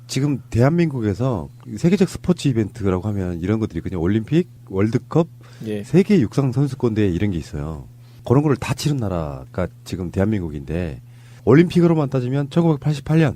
S7: 지금 대한민국에서 세계적 스포츠 이벤트라고 하면 이런 것들이 그냥 올림픽, 월드컵,
S8: 예.
S7: 세계 육상 선수권대회 이런 게 있어요. 그런 거를 다 치른 나라가 지금 대한민국인데 올림픽으로만 따지면 1988년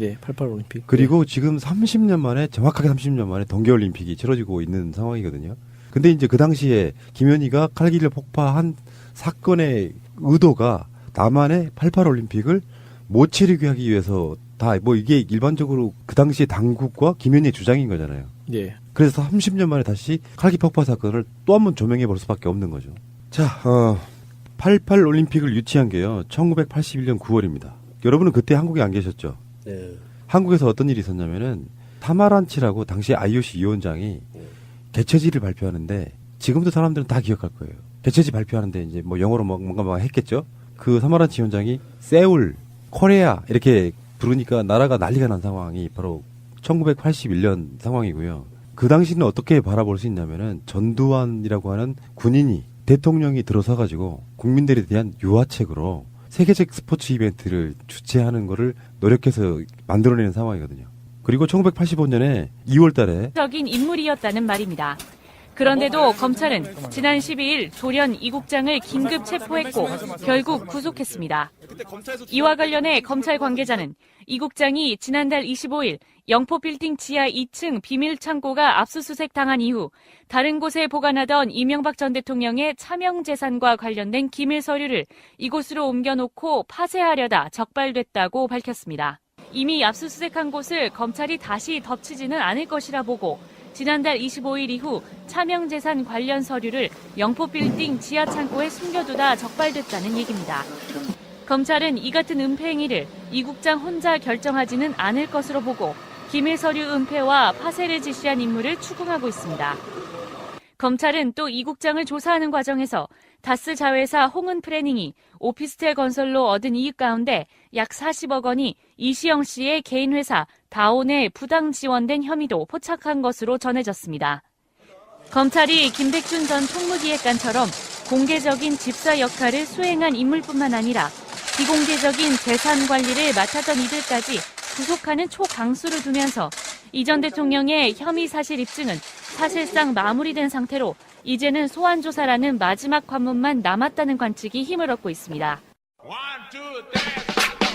S8: 예, 88 올림픽.
S7: 그리고 지금 30년 만에 정확하게 30년 만에 동계올림픽이 치러지고 있는 상황이거든요. 근데 이제 그 당시에 김현희가 칼기를 폭파한 사건의 의도가 남한의 88 올림픽을 못 치르게 하기 위해서 다 뭐 이게 일반적으로 그 당시에 당국과 김현희의 주장인 거잖아요.
S8: 예.
S7: 그래서 30년 만에 다시 칼기 폭파 사건을 또 한 번 조명해 볼 수밖에 없는 거죠. 자, 88 올림픽을 유치한 게요. 1981년 9월입니다. 여러분은 그때 한국에 안 계셨죠?
S10: 네.
S7: 한국에서 어떤 일이 있었냐면은 타마란치라고 당시 IOC 위원장이 개최지를 발표하는데 지금도 사람들은 다 기억할 거예요. 개최지 발표하는데 이제 뭐 영어로 뭔가 했겠죠? 그 타마란치 위원장이 세울, 코리아 이렇게 부르니까 나라가 난리가 난 상황이 바로 1981년 상황이고요. 그 당시는 어떻게 바라볼 수 있냐면은 전두환이라고 하는 군인이 대통령이 들어서가지고 국민들에 대한 유화책으로 세계적 스포츠 이벤트를 주최하는 거를 노력해서 만들어내는 상황이거든요. 그리고 1985년에 2월 달에
S5: 적인 인물이었다는 말입니다. 그런데도 검찰은 지난 12일 조련 이 국장을 긴급 체포했고 결국 구속했습니다. 이와 관련해 검찰 관계자는 이 국장이 지난달 25일 영포빌딩 지하 2층 비밀 창고가 압수수색 당한 이후 다른 곳에 보관하던 이명박 전 대통령의 차명 재산과 관련된 기밀 서류를 이곳으로 옮겨놓고 파쇄하려다 적발됐다고 밝혔습니다. 이미 압수수색한 곳을 검찰이 다시 덮치지는 않을 것이라 보고 지난달 25일 이후 차명재산 관련 서류를 영포빌딩 지하창고에 숨겨두다 적발됐다는 얘기입니다. 검찰은 이 같은 은폐 행위를 이 국장 혼자 결정하지는 않을 것으로 보고 기밀 서류 은폐와 파쇄를 지시한 인물을 추궁하고 있습니다. 검찰은 또 이 국장을 조사하는 과정에서 다스 자회사 홍은프래닝이 오피스텔 건설로 얻은 이익 가운데 약 40억 원이 이시영 씨의 개인 회사 다온에 부당 지원된 혐의도 포착한 것으로 전해졌습니다. 검찰이 김백준 전 총무기획관처럼 공개적인 집사 역할을 수행한 인물뿐만 아니라 비공개적인 재산 관리를 맡았던 이들까지 구속하는 초강수를 두면서 이 전 대통령의 혐의 사실 입증은 사실상 마무리된 상태로 이제는 소환 조사라는 마지막 관문만 남았다는 관측이 힘을 얻고 있습니다.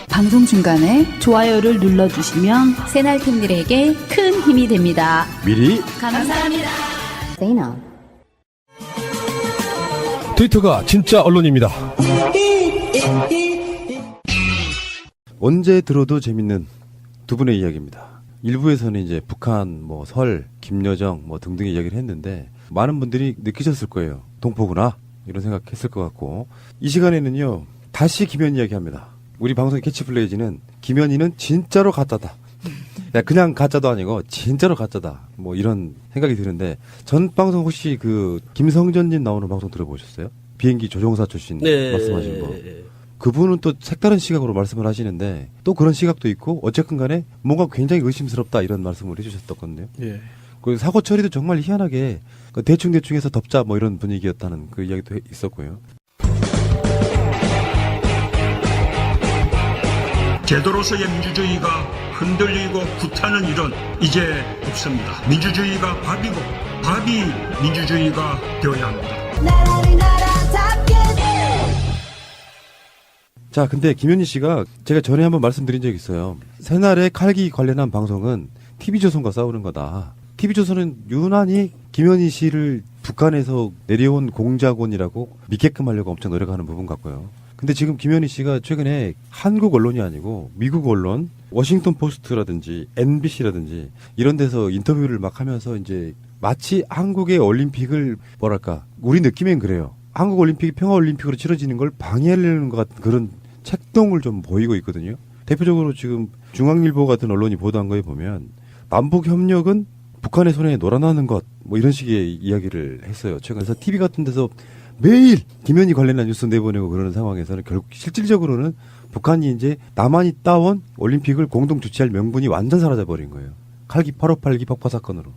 S6: 방송 중간에 좋아요를 눌러주시면 새날팀들에게 큰 힘이 됩니다.
S7: 미리
S6: 감사합니다.
S12: 트위터가 진짜 언론입니다.
S7: 언제 들어도 재밌는 두 분의 이야기입니다. 일부에서는 이제 북한, 설, 김여정 등등의 이야기를 했는데 많은 분들이 느끼셨을 거예요. 동포구나 이런 생각했을 것 같고 이 시간에는요 다시 김현 이야기합니다. 우리 방송의 캐치플레이즈는 김현희는 진짜로 가짜다. 야, 그냥 가짜도 아니고 진짜로 가짜다. 이런 생각이 드는데 전 방송 혹시 그 김성전님 나오는 방송 들어보셨어요? 비행기 조종사 출신 말씀하신 거. 그분은 또 색다른 시각으로 말씀을 하시는데 또 그런 시각도 있고 어쨌든 간에 뭔가 굉장히 의심스럽다 이런 말씀을 해주셨었거든요.
S8: 예.
S7: 그 사고 처리도 정말 희한하게 대충대충 해서 덮자 이런 분위기였다는 그 이야기도 있었고요.
S9: 제도로서의 민주주의가 흔들리고 구타는 일은 이제 없습니다. 민주주의가 밥이고 밥이 민주주의가 되어야 합니다.
S7: 자, 근데 김현희 씨가 제가 전에 한번 말씀드린 적이 있어요. 새날의 칼기 관련한 방송은 TV조선과 싸우는 거다. TV조선은 유난히 김현희 씨를 북한에서 내려온 공작원이라고 믿게끔 하려고 엄청 노력하는 부분 같고요. 근데 지금 김현희 씨가 최근에 한국 언론이 아니고 미국 언론, 워싱턴 포스트라든지 NBC라든지 이런 데서 인터뷰를 막 하면서 이제 마치 한국의 올림픽을 우리 느낌엔 그래요. 한국 올림픽이 평화올림픽으로 치러지는 걸 방해하려는 것 같은 그런 책동을 좀 보이고 있거든요. 대표적으로 지금 중앙일보 같은 언론이 보도한 거에 보면 남북협력은 북한의 손에 놀아나는 것 이런 식의 이야기를 했어요. 최근에 그래서 TV 같은 데서 매일 김현희 관련한 뉴스 내보내고 그러는 상황에서는 결국 실질적으로는 북한이 이제 남한이 따온 올림픽을 공동 주최할 명분이 완전 사라져버린 거예요. 칼기 8.58기 폭파 사건으로.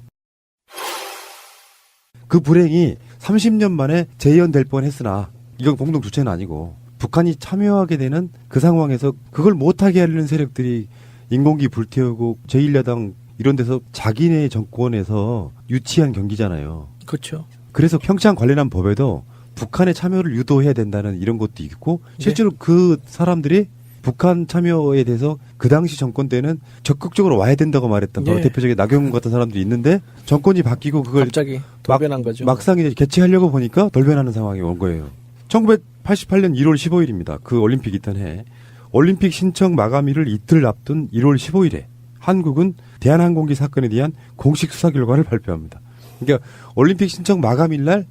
S7: 그 불행이 30년 만에 재현될 뻔했으나 이건 공동 주체는 아니고 북한이 참여하게 되는 그 상황에서 그걸 못하게 하려는 세력들이 인공기 불태우고 제1야당 이런 데서 자기네 정권에서 유치한 경기잖아요.
S8: 그렇죠.
S7: 그래서 평창 관련한 법에도 북한의 참여를 유도해야 된다는 이런 것도 있고 실제로 그 사람들이 북한 참여에 대해서 그 당시 정권 때는 적극적으로 와야 된다고 말했던 바로 대표적인 나경원 같은 사람들이 있는데 정권이 바뀌고 그걸
S8: 갑자기 돌변한 거죠.
S7: 막상 이제 개최하려고 보니까 돌변하는 상황이 온 거예요. 1988년 1월 15일입니다. 그 올림픽 있던 해 올림픽 신청 마감일을 이틀 앞둔 1월 15일에 한국은 대한항공기 사건에 대한 공식 수사 결과를 발표합니다. 그러니까 올림픽 신청 마감일 날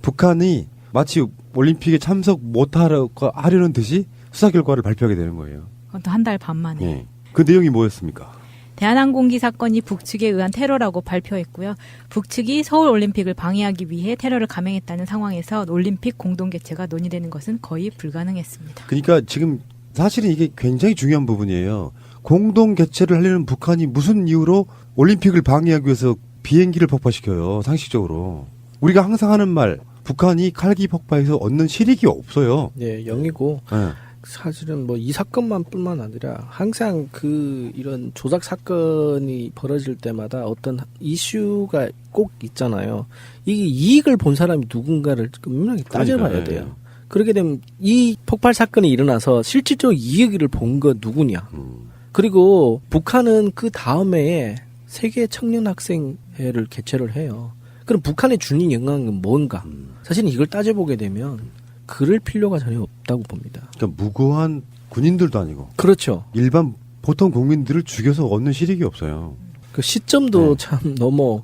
S7: 북한이 마치 올림픽에 참석 하려는 듯이 수사 결과를 발표하게 되는 거예요.
S11: 그것도 한 달 반 만에.
S7: 네. 그 내용이 뭐였습니까?
S11: 대한항공기 사건이 북측에 의한 테러라고 발표했고요. 북측이 서울올림픽을 방해하기 위해 테러를 감행했다는 상황에서 올림픽 공동 개최가 논의되는 것은 거의 불가능했습니다.
S7: 그러니까 지금 사실은 이게 굉장히 중요한 부분이에요. 공동 개최를 하려는 북한이 무슨 이유로 올림픽을 방해하기 위해서 비행기를 폭파시켜요. 상식적으로. 우리가 항상 하는 말 북한이 칼기 폭파에서 얻는 실익이 없어요.
S8: 네, 0이고 사실은 이 사건만 뿐만 아니라 항상 이런 조작 사건이 벌어질 때마다 어떤 이슈가 꼭 있잖아요. 이게 이익을 본 사람이 누군가를 분명히 따져봐야 돼요. 그렇게 되면 이 폭발 사건이 일어나서 실질적으로 이익을 본 건 누구냐. 그리고 북한은 그 다음에 세계 청년학생회를 개최를 해요. 그럼 북한에 주는 영향은 뭔가? 사실은 이걸 따져보게 되면 그럴 필요가 전혀 없다고 봅니다.
S7: 그러니까 무고한 군인들도 아니고.
S8: 그렇죠.
S7: 일반 보통 국민들을 죽여서 얻는 실익이 없어요.
S8: 그 시점도 참 너무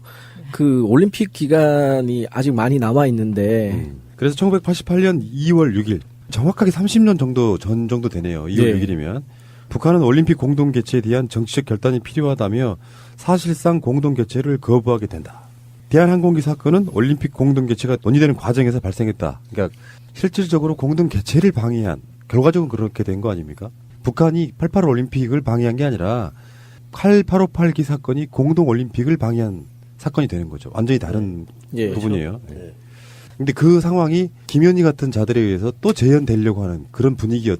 S8: 그 올림픽 기간이 아직 많이 남아 있는데.
S7: 그래서 1988년 2월 6일 정확하게 30년 전 정도 되네요. 2월 6일이면 북한은 올림픽 공동 개최에 대한 정치적 결단이 필요하다며 사실상 공동 개최를 거부하게 된다. 대한항공기 사건은 올림픽 공동 개최가 논의되는 과정에서 발생했다. 그러니까 실질적으로 공동 개최를 방해한 결과적으로 그렇게 된 거 아닙니까? 북한이 88 올림픽을 방해한 게 아니라 8.58기 사건이 공동 올림픽을 방해한 사건이 되는 거죠. 완전히 다른 부분이에요. 근데 그 상황이 김현희 같은 자들에 의해서 또 재현되려고 하는 그런 분위기인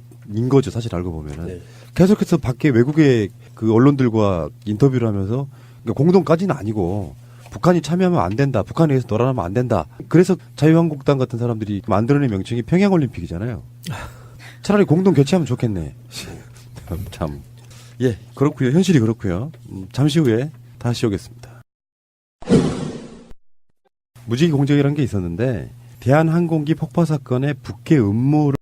S7: 거죠. 사실 알고 보면은. 계속해서 밖에 외국의 그 언론들과 인터뷰를 하면서 그러니까 공동까지는 아니고 북한이 참여하면 안 된다. 북한에 의해서 놀아나면 안 된다. 그래서 자유한국당 같은 사람들이 만들어낸 명칭이 평양올림픽이잖아요. 차라리 공동 개최하면 좋겠네. 참. 예, 그렇고요. 현실이 그렇고요. 잠시 후에 다시 오겠습니다. 무지개 공정이라는 게 있었는데 대한항공기 폭파 사건의 북해 음모를